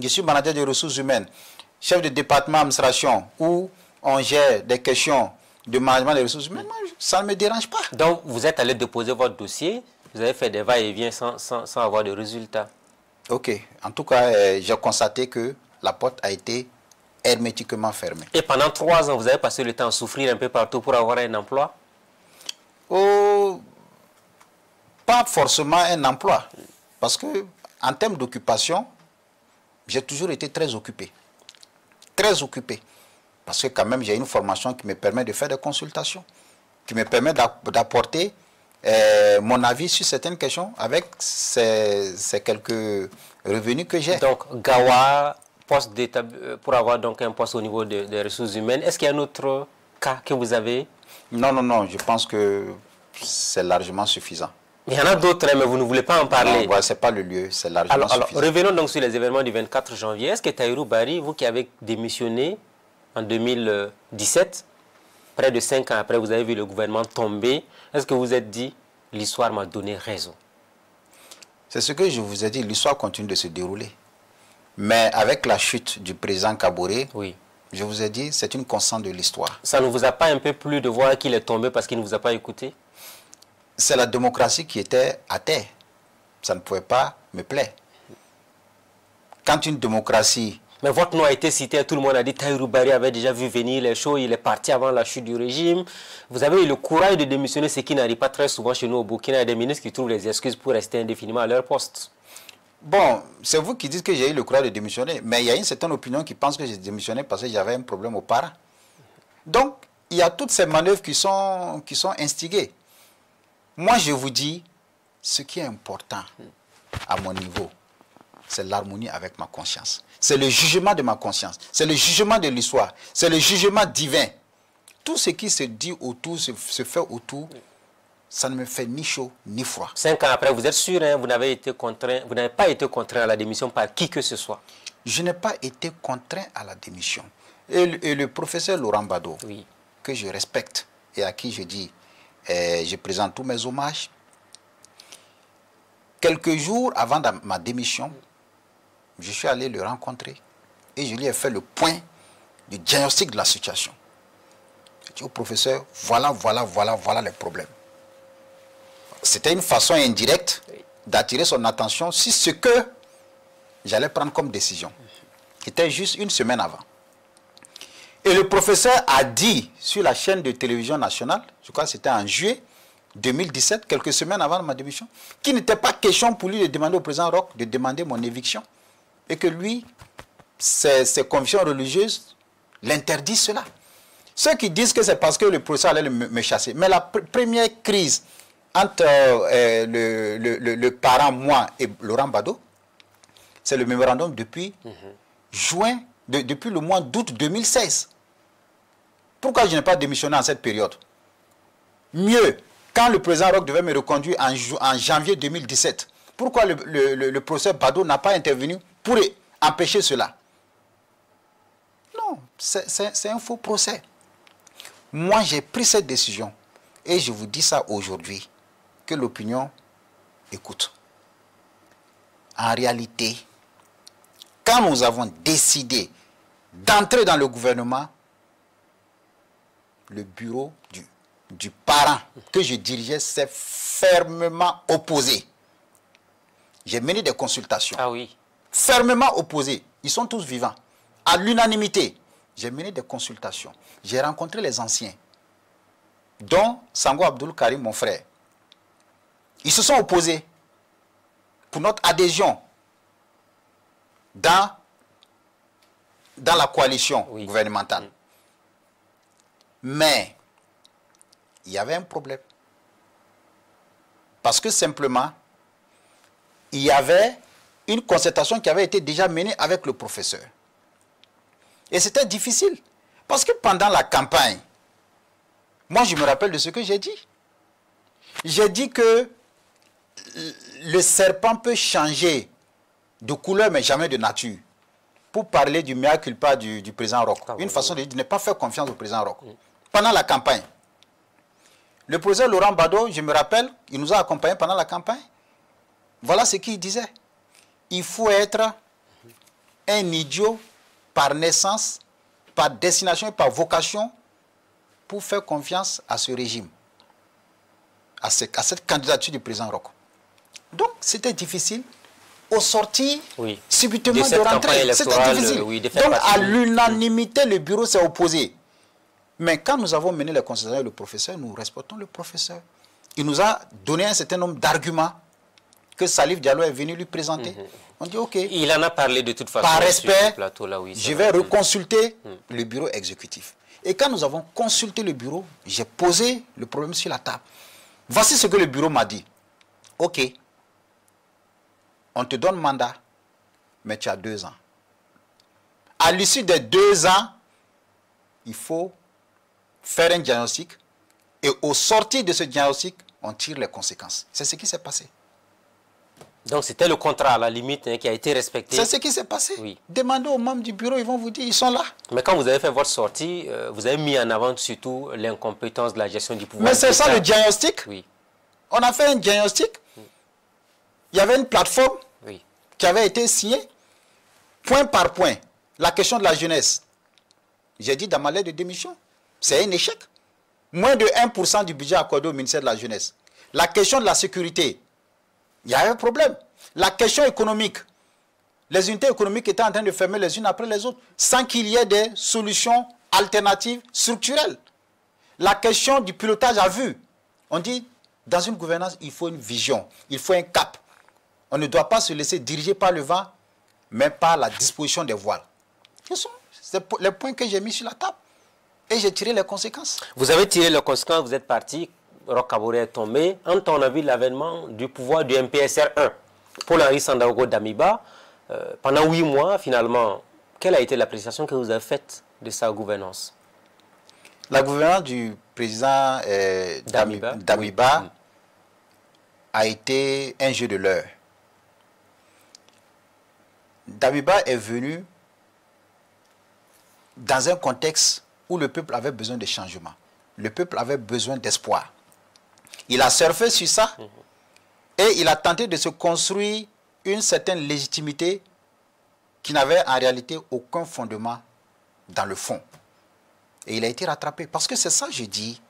je suis manager des ressources humaines, chef de département administration, où on gère des questions de management des ressources humaines, moi, ça ne me dérange pas. Donc, vous êtes allé déposer votre dossier, vous avez fait des va-et-vient sans avoir de résultats. Ok. En tout cas, j'ai constaté que la porte a été hermétiquement fermée. Et pendant 3 ans, vous avez passé le temps à souffrir un peu partout pour avoir un emploi? Oh, pas forcément un emploi. Parce que, en termes d'occupation, j'ai toujours été très occupé. Très occupé. Parce que quand même, j'ai une formation qui me permet de faire des consultations, qui me permet d'apporter mon avis sur certaines questions avec ces quelques revenus que j'ai. Donc, Gawa, pour avoir donc un poste au niveau des ressources humaines, est-ce qu'il y a un autre cas que vous avez? Non, non, non, je pense que c'est largement suffisant. Il y en a d'autres, mais vous ne voulez pas en parler. Non, ce n'est pas le lieu, c'est largement suffisant. Alors, revenons donc sur les événements du 24 janvier. Est-ce que Tahirou Barry, vous qui avez démissionné en 2017, près de 5 ans après, vous avez vu le gouvernement tomber, est-ce que vous vous êtes dit, l'histoire m'a donné raison? C'est ce que je vous ai dit, l'histoire continue de se dérouler. Mais avec la chute du président Kaboré, je vous ai dit, c'est une constante de l'histoire. Ça ne vous a pas un peu plu de voir qu'il est tombé parce qu'il ne vous a pas écouté? C'est la démocratie qui était à terre. Ça ne pouvait pas me plaire. quand une démocratie... Mais votre nom a été cité, tout le monde a dit Tahirou Barry avait déjà vu venir les choses, il est parti avant la chute du régime. Vous avez eu le courage de démissionner, ce qui n'arrive pas très souvent chez nous au Burkina. Il y a des ministres qui trouvent les excuses pour rester indéfiniment à leur poste. Bon, c'est vous qui dites que j'ai eu le courage de démissionner, mais il y a une certaine opinion qui pense que j'ai démissionné parce que j'avais un problème au parents. Donc, il y a toutes ces manœuvres qui sont instigées. Moi, je vous dis, ce qui est important à mon niveau, c'est l'harmonie avec ma conscience. C'est le jugement de ma conscience. C'est le jugement de l'histoire. C'est le jugement divin. Tout ce qui se dit autour, se fait autour, ça ne me fait ni chaud ni froid. 5 ans après, vous êtes sûr, hein, vous n'avez pas été contraint à la démission par qui que ce soit? Je n'ai pas été contraint à la démission. Et le professeur Laurent Bado, oui, que je respecte et à qui je dis, je présente tous mes hommages, quelques jours avant ma démission, je suis allé le rencontrer et je lui ai fait le point du diagnostic de la situation. Je dis au professeur, voilà les problèmes. C'était une façon indirecte d'attirer son attention sur ce que j'allais prendre comme décision. C'était juste une semaine avant. Et le professeur a dit sur la chaîne de télévision nationale, je crois que c'était en juillet 2017, quelques semaines avant ma démission, qu'il n'était pas question pour lui de demander au président Roch de demander mon éviction. Et que lui, ses convictions religieuses l'interdisent cela. Ceux qui disent que c'est parce que le professeur allait me chasser. Mais la première crise entre le parent, moi et Laurent Bado, c'est le mémorandum depuis depuis le mois d'août 2016. Pourquoi je n'ai pas démissionné en cette période? Mieux, quand le président Roch devait me reconduire en janvier 2017, pourquoi le professeur Bado n'a pas intervenu pour empêcher cela? Non, c'est un faux procès. Moi, j'ai pris cette décision et je vous dis ça aujourd'hui, que l'opinion écoute. En réalité, quand nous avons décidé d'entrer dans le gouvernement, le bureau du parent que je dirigeais s'est fermement opposé. J'ai mené des consultations. Ah oui. Fermement opposé. Ils sont tous vivants. À l'unanimité, j'ai mené des consultations. J'ai rencontré les anciens, dont Sango Abdoul Karim, mon frère. Ils se sont opposés pour notre adhésion dans la coalition gouvernementale. Mais il y avait un problème. Parce que simplement, il y avait une concertation qui avait été déjà menée avec le professeur. Et c'était difficile. Parce que pendant la campagne, moi je me rappelle de ce que j'ai dit. J'ai dit que le serpent peut changer de couleur mais jamais de nature. Pour parler du mea culpa du président Roch. Une façon de ne pas faire confiance au président Roch. Pendant la campagne. Le professeur Laurent Bado, je me rappelle, il nous a accompagnés pendant la campagne. Voilà ce qu'il disait. Il faut être un idiot par naissance, par destination et par vocation pour faire confiance à ce régime, à cette candidature du président Roch. Donc, c'était difficile. Au sortir, subitement de rentrer, c'était difficile. Donc, à l'unanimité, le bureau s'est opposé. Mais quand nous avons mené les consultations avec le professeur, nous respectons le professeur. Il nous a donné un certain nombre d'arguments que Salif Diallo est venu lui présenter. On dit, OK. Il en a parlé de toute façon. Par respect, plateau-là, je vais reconsulter le bureau exécutif. Et quand nous avons consulté le bureau, j'ai posé le problème sur la table. Voici ce que le bureau m'a dit. OK. On te donne mandat, mais tu as 2 ans. À l'issue des 2 ans, il faut faire un diagnostic et au sortir de ce diagnostic, on tire les conséquences. C'est ce qui s'est passé. Donc c'était le contrat à la limite qui a été respecté. C'est ce qui s'est passé. Oui. Demandez aux membres du bureau, ils vont vous dire, ils sont là. Mais quand vous avez fait votre sortie, vous avez mis en avant surtout l'incompétence de la gestion du pouvoir. Mais c'est ça le diagnostic. Oui. On a fait un diagnostic. Il y avait une plateforme qui avait été signée, point par point. La question de la jeunesse. J'ai dit dans ma lettre de démission, c'est un échec. Moins de 1% du budget accordé au ministère de la Jeunesse. La question de la sécurité, il y a un problème. La question économique, Les unités économiques étaient en train de fermer les unes après les autres, sans qu'il y ait des solutions alternatives structurelles. La question du pilotage à vue. On dit, dans une gouvernance, il faut une vision, il faut un cap. On ne doit pas se laisser diriger par le vent, mais par la disposition des voiles. Ce sont les points que j'ai mis sur la table. Et j'ai tiré les conséquences. Vous avez tiré les conséquences, vous êtes parti, Roch Kaboré est tombé. Quand on a vu l'avènement du pouvoir du MPSR 1, Paul-Henri Sandaogo Damiba, pendant 8 mois, finalement, quelle a été l'appréciation que vous avez faite de sa gouvernance? La gouvernance du président Damiba oui. a été un jeu de leurre. Damiba est venu dans un contexte où le peuple avait besoin de changement. Le peuple avait besoin d'espoir. Il a surfé sur ça et il a tenté de se construire une certaine légitimité qui n'avait en réalité aucun fondement dans le fond. Et il a été rattrapé. Parce que c'est ça, je dis,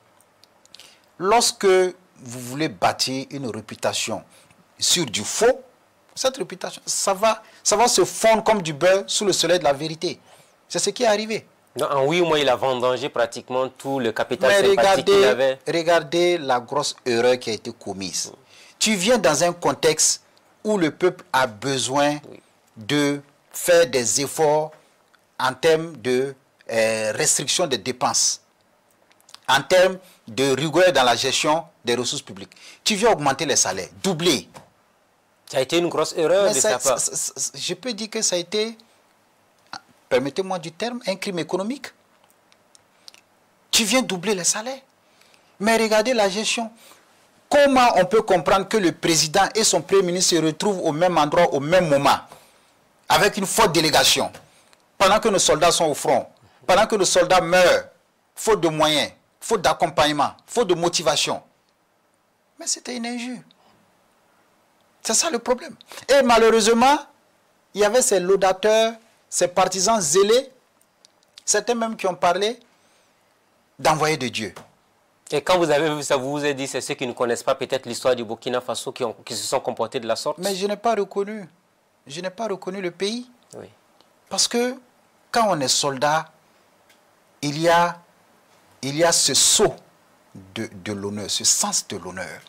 lorsque vous voulez bâtir une réputation sur du faux, cette réputation, ça va se fondre comme du beurre sous le soleil de la vérité. C'est ce qui est arrivé. Non, en 8 mois, il a vendangé pratiquement tout le capital sympathique qu'il avait. Regardez la grosse erreur qui a été commise. Tu viens dans un contexte où le peuple a besoin de faire des efforts en termes de restriction des dépenses, en termes de rigueur dans la gestion des ressources publiques. Tu viens augmenter les salaires, doubler. Ça a été une grosse erreur de sa part. Je peux dire que ça a été, permettez-moi du terme, un crime économique. Tu viens doubler les salaires. Mais regardez la gestion. Comment on peut comprendre que le président et son premier ministre se retrouvent au même endroit, au même moment, avec une forte délégation, pendant que nos soldats sont au front, pendant que nos soldats meurent, faute de moyens, faute d'accompagnement, faute de motivation. Mais c'était une injure. C'est ça le problème. Et malheureusement, il y avait ces laudateurs, ces partisans zélés, certains même qui ont parlé d'envoyer de Dieu. Et quand vous avez vu ça, vous vous êtes dit, c'est ceux qui ne connaissent pas peut-être l'histoire du Burkina Faso qui se sont comportés de la sorte? Mais je n'ai pas reconnu. Je n'ai pas reconnu le pays. Oui. Parce que quand on est soldat, il y a ce saut de l'honneur, ce sens de l'honneur.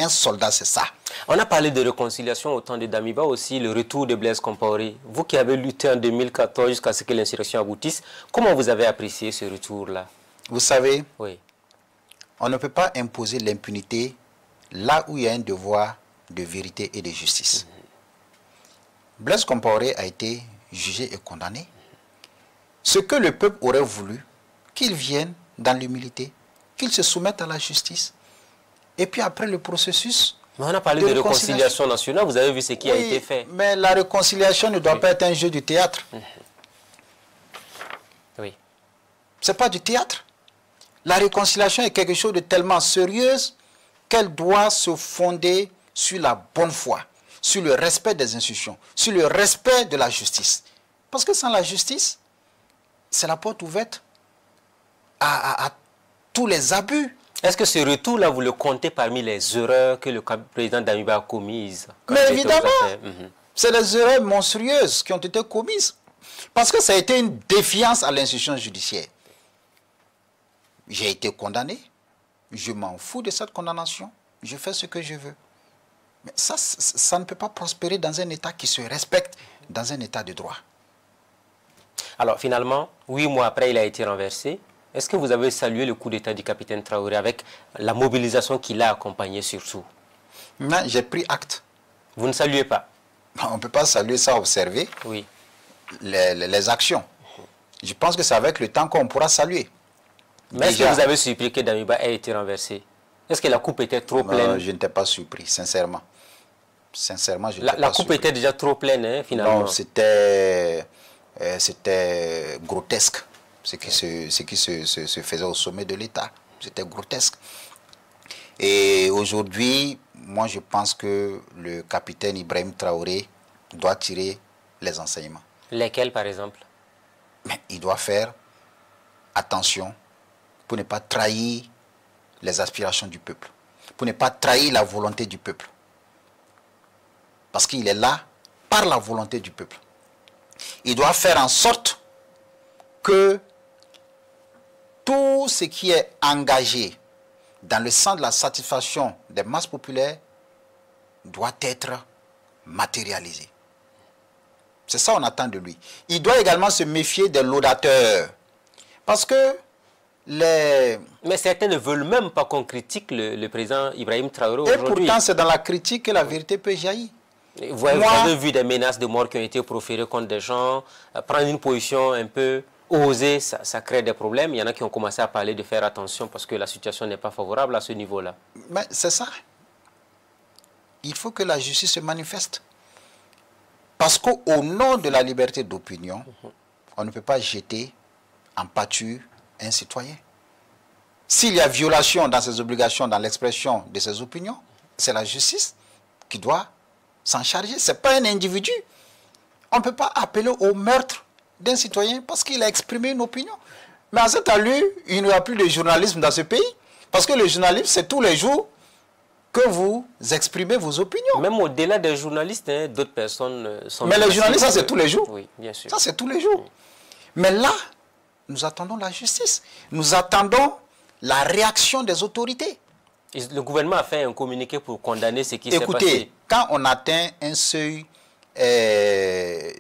Un soldat, c'est ça. On a parlé de réconciliation au temps de Damiba aussi, le retour de Blaise Compaoré. Vous qui avez lutté en 2014 jusqu'à ce que l'insurrection aboutisse, comment vous avez apprécié ce retour-là? Vous savez, oui. On ne peut pas imposer l'impunité là où il y a un devoir de vérité et de justice. Blaise Compaoré a été jugé et condamné. Ce que le peuple aurait voulu, qu'il vienne dans l'humilité, qu'il se soumette à la justice. Et puis après le processus... Mais on a parlé de réconciliation nationale, vous avez vu ce qui a été fait. Mais la réconciliation ne doit pas être un jeu de théâtre. Oui. Ce n'est pas du théâtre. La réconciliation est quelque chose de tellement sérieuse qu'elle doit se fonder sur la bonne foi, sur le respect des institutions, sur le respect de la justice. Parce que sans la justice, c'est la porte ouverte à tous les abus. Est-ce que ce retour-là, vous le comptez parmi les erreurs que le président Damiba a commises? Mais évidemment, c'est les erreurs monstrueuses qui ont été commises. Parce que ça a été une défiance à l'institution judiciaire. J'ai été condamné, je m'en fous de cette condamnation, je fais ce que je veux. Mais ça ne peut pas prospérer dans un État qui se respecte, dans un État de droit. Alors finalement, 8 mois après, il a été renversé. Est-ce que vous avez salué le coup d'État du capitaine Traoré avec la mobilisation qui l'a accompagné surtout? Non, j'ai pris acte. Vous ne saluez pas? On ne peut pas saluer sans observer les actions. Je pense que c'est avec le temps qu'on pourra saluer. Mais est-ce que vous avez surpris que Damiba ait été renversé? Est-ce que la coupe était trop pleine? Non, je n'étais pas surpris, sincèrement. Sincèrement, je n'étais pas surpris. La coupe était déjà trop pleine, hein, finalement. Non, c'était grotesque. Ce qui se faisait au sommet de l'État. C'était grotesque. Et aujourd'hui, moi je pense que le capitaine Ibrahim Traoré doit tirer les enseignements. Lesquels, par exemple? Mais il doit faire attention pour ne pas trahir les aspirations du peuple, pour ne pas trahir la volonté du peuple. Parce qu'il est là par la volonté du peuple. Il doit faire en sorte que tout ce qui est engagé dans le sens de la satisfaction des masses populaires doit être matérialisé. C'est ça qu'on attend de lui. Il doit également se méfier des laudateurs. Parce que les... Mais certains ne veulent même pas qu'on critique le président Ibrahim Traoré aujourd'hui. Et pourtant, c'est dans la critique que la vérité peut jaillir. Vous avez vu des menaces de mort qui ont été proférées contre des gens. Prendre une position un peu osée, ça crée des problèmes. Il y en a qui ont commencé à parler de faire attention parce que la situation n'est pas favorable à ce niveau-là. Mais c'est ça. Il faut que la justice se manifeste. Parce qu'au nom de la liberté d'opinion, on ne peut pas jeter en pâture un citoyen. S'il y a violation dans ses obligations, dans l'expression de ses opinions, c'est la justice qui doit s'en charger. Ce n'est pas un individu. On ne peut pas appeler au meurtre d'un citoyen parce qu'il a exprimé une opinion. Mais en cet allure, il n'y aura plus de journalisme dans ce pays. Parce que le journalisme, c'est tous les jours que vous exprimez vos opinions. Même au-delà des journalistes, hein, d'autres personnes sont... Mais les journalistes, ça c'est tous les jours. Oui, bien sûr. Ça c'est tous les jours. Mais là, nous attendons la justice. Nous attendons la réaction des autorités. Et le gouvernement a fait un communiqué pour condamner ce qui s'est passé. Écoutez, quand on atteint un seuil de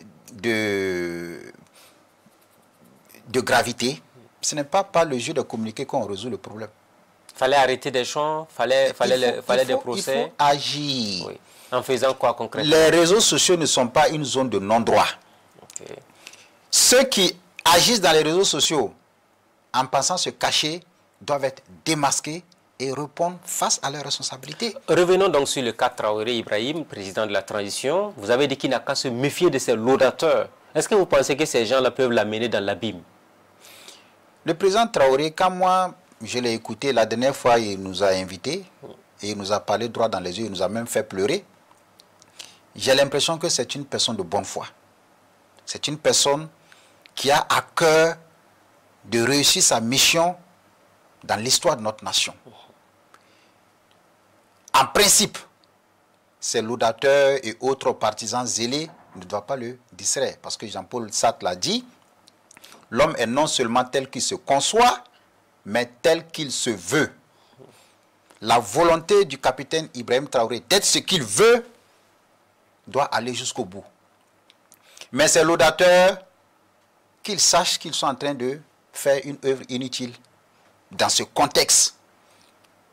gravité, ce n'est pas par le jeu de communiquer qu'on résout le problème. Fallait arrêter des champs, fallait des procès. Il faut agir. Oui. En faisant quoi concrètement? Les réseaux sociaux ne sont pas une zone de non-droit. Okay. Ceux qui agissent dans les réseaux sociaux en pensant se cacher doivent être démasqués et répondre face à leurs responsabilités. Revenons donc sur le cas Traoré Ibrahim, président de la transition. Vous avez dit qu'il n'a qu'à se méfier de ces laudateurs. Est-ce que vous pensez que ces gens-là peuvent l'amener dans l'abîme? Le président Traoré, quand moi je l'ai écouté la dernière fois, il nous a invités et il nous a parlé droit dans les yeux, il nous a même fait pleurer. J'ai l'impression que c'est une personne de bonne foi. C'est une personne qui a à cœur de réussir sa mission dans l'histoire de notre nation. En principe, ces laudateurs et autres partisans zélés ne doivent pas le distraire. Parce que Jean-Paul Sartre l'a dit, l'homme est non seulement tel qu'il se conçoit, mais tel qu'il se veut. La volonté du capitaine Ibrahim Traoré d'être ce qu'il veut doit aller jusqu'au bout. Mais ces laudateurs, qu'ils sachent qu'ils sont en train de faire une œuvre inutile dans ce contexte.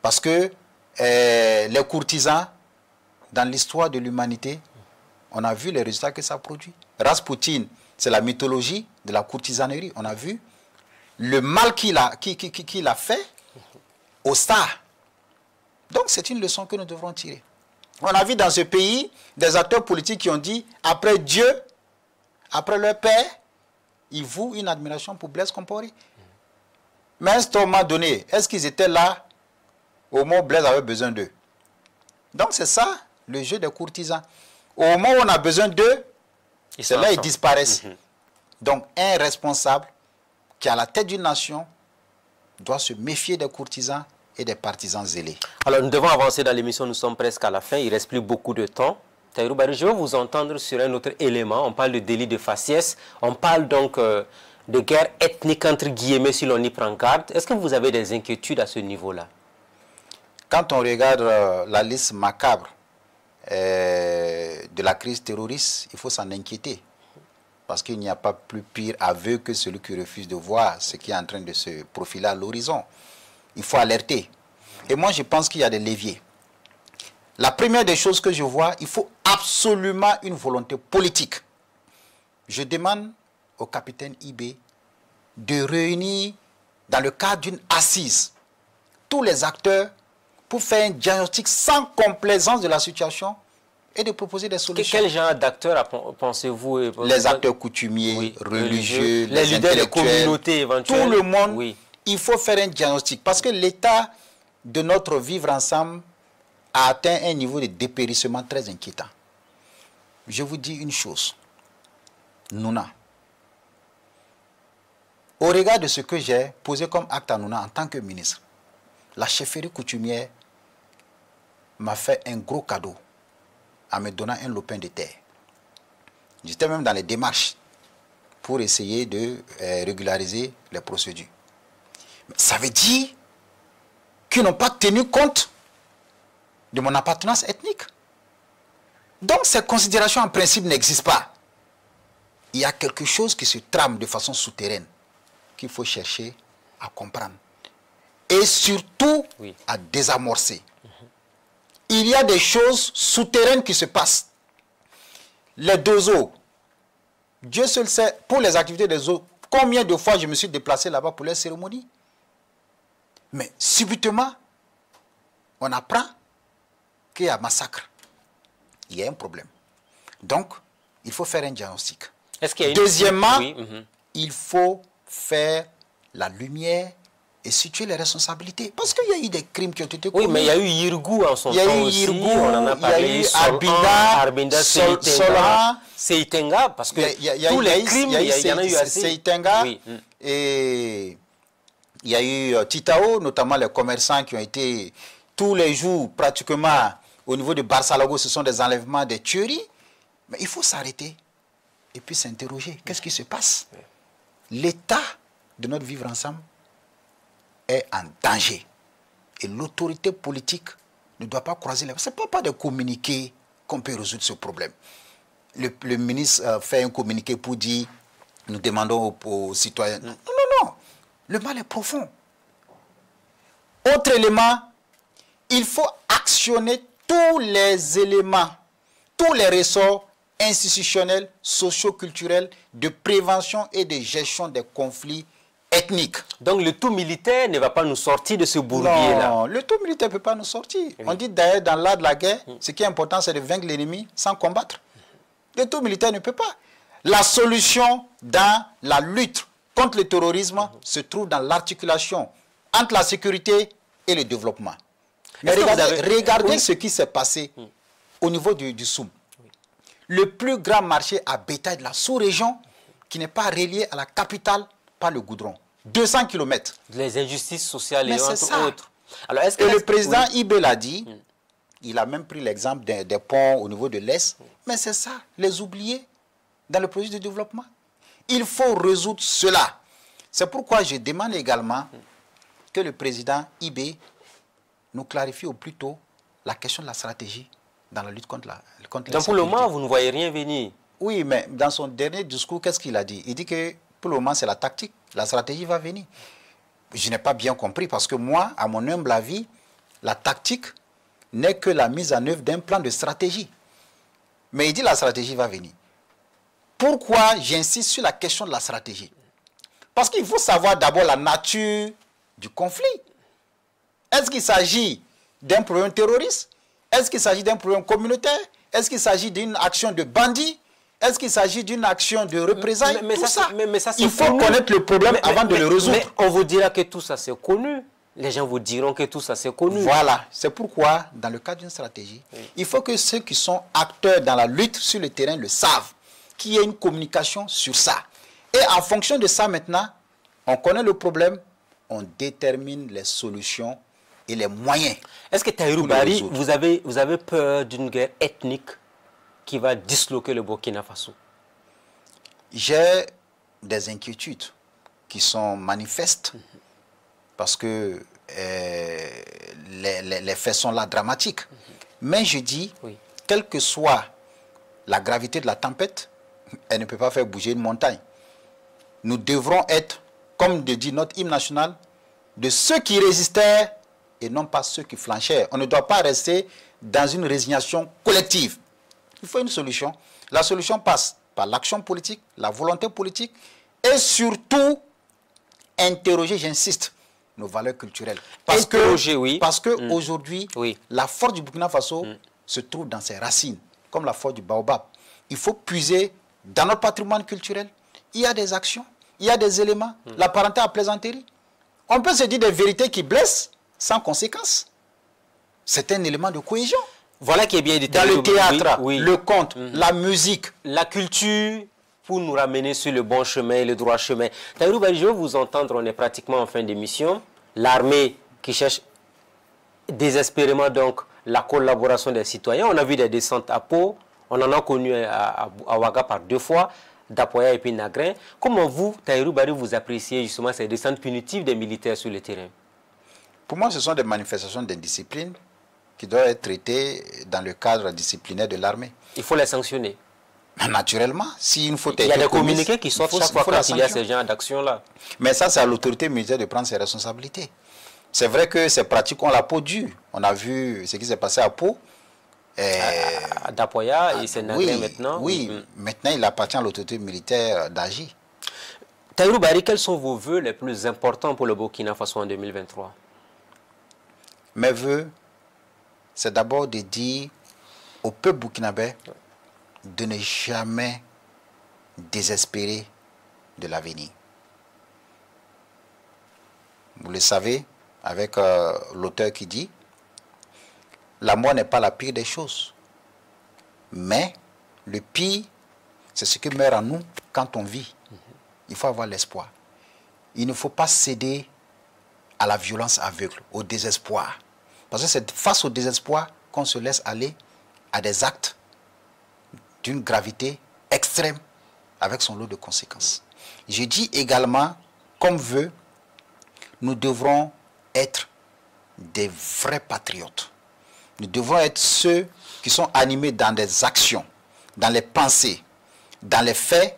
Parce que les courtisans, dans l'histoire de l'humanité, on a vu les résultats que ça produit. Rasputin, c'est la mythologie de la courtisanerie. On a vu le mal qu'il a fait aux stars. Donc c'est une leçon que nous devrons tirer. On a vu dans ce pays des acteurs politiques qui ont dit, après Dieu, après leur père, ils vouent une admiration pour Blaise Compaoré. Mais à ce moment donné, est-ce qu'ils étaient là au moment où Blaise avait besoin d'eux? Donc c'est ça le jeu des courtisans. Au moment où on a besoin d'eux, c'est là ils disparaissent. Donc un responsable qui est à la tête d'une nation doit se méfier des courtisans et des partisans zélés. Alors nous devons avancer dans l'émission, nous sommes presque à la fin, il ne reste plus beaucoup de temps. Tahirou Barry, je veux vous entendre sur un autre élément. On parle de délit de faciès, on parle donc de guerre ethnique entre guillemets si l'on y prend garde. Est-ce que vous avez des inquiétudes à ce niveau-là? Quand on regarde la liste macabre de la crise terroriste, il faut s'en inquiéter. Parce qu'il n'y a pas plus pire aveu que celui qui refuse de voir ce qui est en train de se profiler à l'horizon. Il faut alerter. Et moi, je pense qu'il y a des leviers. La première des choses que je vois, il faut absolument une volonté politique. Je demande au capitaine IB de réunir, dans le cadre d'une assise, tous les acteurs pour faire un diagnostic sans complaisance de la situation et de proposer des solutions. Quel genre d'acteurs pensez-vous? Les acteurs coutumiers, oui, religieux, les leaders des communautés éventuelles. Tout le monde, oui. Il faut faire un diagnostic. Parce que l'état de notre vivre ensemble a atteint un niveau de dépérissement très inquiétant. Je vous dis une chose. Nouna, au regard de ce que j'ai posé comme acte à Nouna en tant que ministre, la chefferie coutumière m'a fait un gros cadeau en me donnant un lopin de terre. J'étais même dans les démarches pour essayer de régulariser les procédures. Mais ça veut dire qu'ils n'ont pas tenu compte de mon appartenance ethnique. Donc ces considérations en principe n'existent pas. Il y a quelque chose qui se trame de façon souterraine qu'il faut chercher à comprendre. Et surtout à désamorcer. Il y a des choses souterraines qui se passent. Les deux eaux. Dieu seul sait, pour les activités des eaux, combien de fois je me suis déplacé là-bas pour les cérémonies. Mais subitement, on apprend qu'il y a massacre. Il y a un problème. Donc, il faut faire un diagnostic. Deuxièmement, il faut faire la lumière et situer les responsabilités. Parce qu'il y a eu des crimes qui ont été commis. Oui, mais il y a eu Yirgou en son temps aussi. On en a parlé. Il y a eu Arbinda, Seitenga, parce que tous les crimes, il y en a eu assez. Seitenga, et il y a eu Titao, notamment les commerçants qui ont été tous les jours pratiquement au niveau de Barsalago, ce sont des enlèvements, des tueries. Mais il faut s'arrêter et puis s'interroger. Qu'est-ce qui se passe? L'état de notre vivre ensemble est en danger. Et l'autorité politique ne doit pas croiser les bras. Ce n'est pas de communiquer qu'on peut résoudre ce problème. Le ministre fait un communiqué pour dire, nous demandons aux citoyens. Non, non, non. Le mal est profond. Autre élément, il faut actionner tous les éléments, tous les ressorts institutionnels, socio-culturels, de prévention et de gestion des conflits ethniques. Donc le tout militaire ne va pas nous sortir de ce bourbier-là. Non, le tout militaire ne peut pas nous sortir. On dit d'ailleurs dans l'art de la guerre, ce qui est important, c'est de vaincre l'ennemi sans combattre. Le tout militaire ne peut pas. La solution dans la lutte contre le terrorisme se trouve dans l'articulation entre la sécurité et le développement. Mais regardez ce qui s'est passé au niveau du Soum. Le plus grand marché à bétail de la sous-région qui n'est pas relié à la capitale par le goudron. 200 km. Les injustices sociales et entre autres. Alors, et le président Ibé l'a dit, il a même pris l'exemple des ponts au niveau de l'Est, mais c'est ça, les oubliés dans le projet de développement. Il faut résoudre cela. C'est pourquoi je demande également que le président Ibé nous clarifie au plus tôt la question de la stratégie dans la lutte contre l'insécurité. Donc pour le moment, vous ne voyez rien venir. Oui, mais dans son dernier discours, qu'est-ce qu'il a dit? Il dit que pour le moment, c'est la tactique. La stratégie va venir. Je n'ai pas bien compris parce que moi, à mon humble avis, la tactique n'est que la mise en œuvre d'un plan de stratégie. Mais il dit la stratégie va venir. Pourquoi j'insiste sur la question de la stratégie? Parce qu'il faut savoir d'abord la nature du conflit. Est-ce qu'il s'agit d'un problème terroriste? Est-ce qu'il s'agit d'un problème communautaire? Est-ce qu'il s'agit d'une action de bandits? Est-ce qu'il s'agit d'une action de représailles? Tout ça, il faut connaître le problème avant de le résoudre. Mais on vous dira que tout ça c'est connu. Les gens vous diront que tout ça c'est connu. Voilà, c'est pourquoi, dans le cadre d'une stratégie, il faut que ceux qui sont acteurs dans la lutte sur le terrain le savent, qu'il y ait une communication sur ça. Et en fonction de ça maintenant, on connaît le problème, on détermine les solutions et les moyens. Est-ce que Tahirou Barry, vous avez peur d'une guerre ethnique qui va disloquer le Burkina Faso? J'ai des inquiétudes qui sont manifestes parce que les faits sont là dramatiques. Mais je dis, quelle que soit la gravité de la tempête, elle ne peut pas faire bouger une montagne. Nous devrons être, comme le dit notre hymne national, de ceux qui résistaient et non pas ceux qui flanchèrent. On ne doit pas rester dans une résignation collective. Il faut une solution. La solution passe par l'action politique, la volonté politique et surtout interroger, j'insiste, nos valeurs culturelles. Parce que aujourd'hui, la force du Burkina Faso se trouve dans ses racines, comme la force du baobab. Il faut puiser dans notre patrimoine culturel. Il y a des actions, il y a des éléments. La parenté à plaisanterie. On peut se dire des vérités qui blessent sans conséquence. C'est un élément de cohésion. Voilà qui est bien dit. Dans le théâtre, le conte, la musique. La culture pour nous ramener sur le bon chemin et le droit chemin. Tahirou Barry, je veux vous entendre, on est pratiquement en fin d'émission. L'armée qui cherche désespérément donc la collaboration des citoyens. On a vu des descentes à Pau, On en a connu à Ouaga par 2 fois, Dapoya et puis Nagrin. Comment vous, Tahirou Barry, vous appréciez justement ces descentes punitives des militaires sur le terrain? Pour moi, ce sont des manifestations d'indiscipline qui doivent être traitées dans le cadre disciplinaire de l'armée. Il faut les sanctionner. Naturellement, si une faute il y a des communiqués qui sortent chaque fois quand il y a ce genre d'action-là. Mais ça, c'est à l'autorité militaire de prendre ses responsabilités. C'est vrai que ces pratiques ont la peau dure. On a vu ce qui s'est passé à Pau. À Dapoya et c'est Nagrin maintenant. Oui, maintenant il appartient à l'autorité militaire d'agir. Tahirou Barry, quels sont vos vœux les plus importants pour le Burkina Faso en 2023? Mes vœux, c'est d'abord de dire au peuple burkinabé de ne jamais désespérer de l'avenir. Vous le savez, avec l'auteur qui dit, la mort n'est pas la pire des choses. Mais le pire, c'est ce qui meurt en nous quand on vit. Il faut avoir l'espoir. Il ne faut pas céder à la violence aveugle, au désespoir. Parce que c'est face au désespoir qu'on se laisse aller à des actes d'une gravité extrême avec son lot de conséquences. Je dis également, comme vœu, nous devrons être des vrais patriotes. Nous devons être ceux qui sont animés dans des actions, dans les pensées, dans les faits,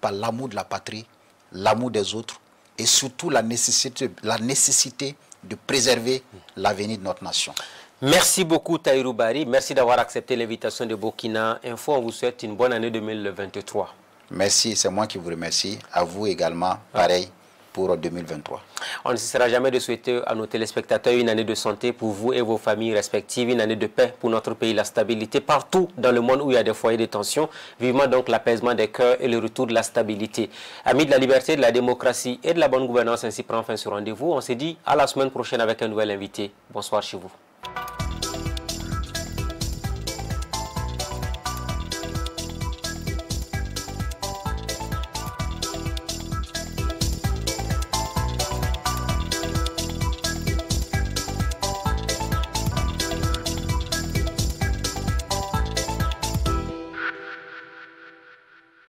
par l'amour de la patrie, l'amour des autres et surtout la nécessité de préserver l'avenir de notre nation. Merci beaucoup Tahirou Barry. Merci d'avoir accepté l'invitation de Burkina Info. On vous souhaite une bonne année 2023. Merci, c'est moi qui vous remercie. À vous également, pareil pour 2023. On ne cessera jamais de souhaiter à nos téléspectateurs une année de santé pour vous et vos familles respectives, une année de paix pour notre pays, la stabilité partout dans le monde où il y a des foyers de tension. Vivement donc l'apaisement des cœurs et le retour de la stabilité. Amis de la liberté, de la démocratie et de la bonne gouvernance, ainsi prend fin ce rendez-vous. On se dit à la semaine prochaine avec un nouvel invité. Bonsoir chez vous.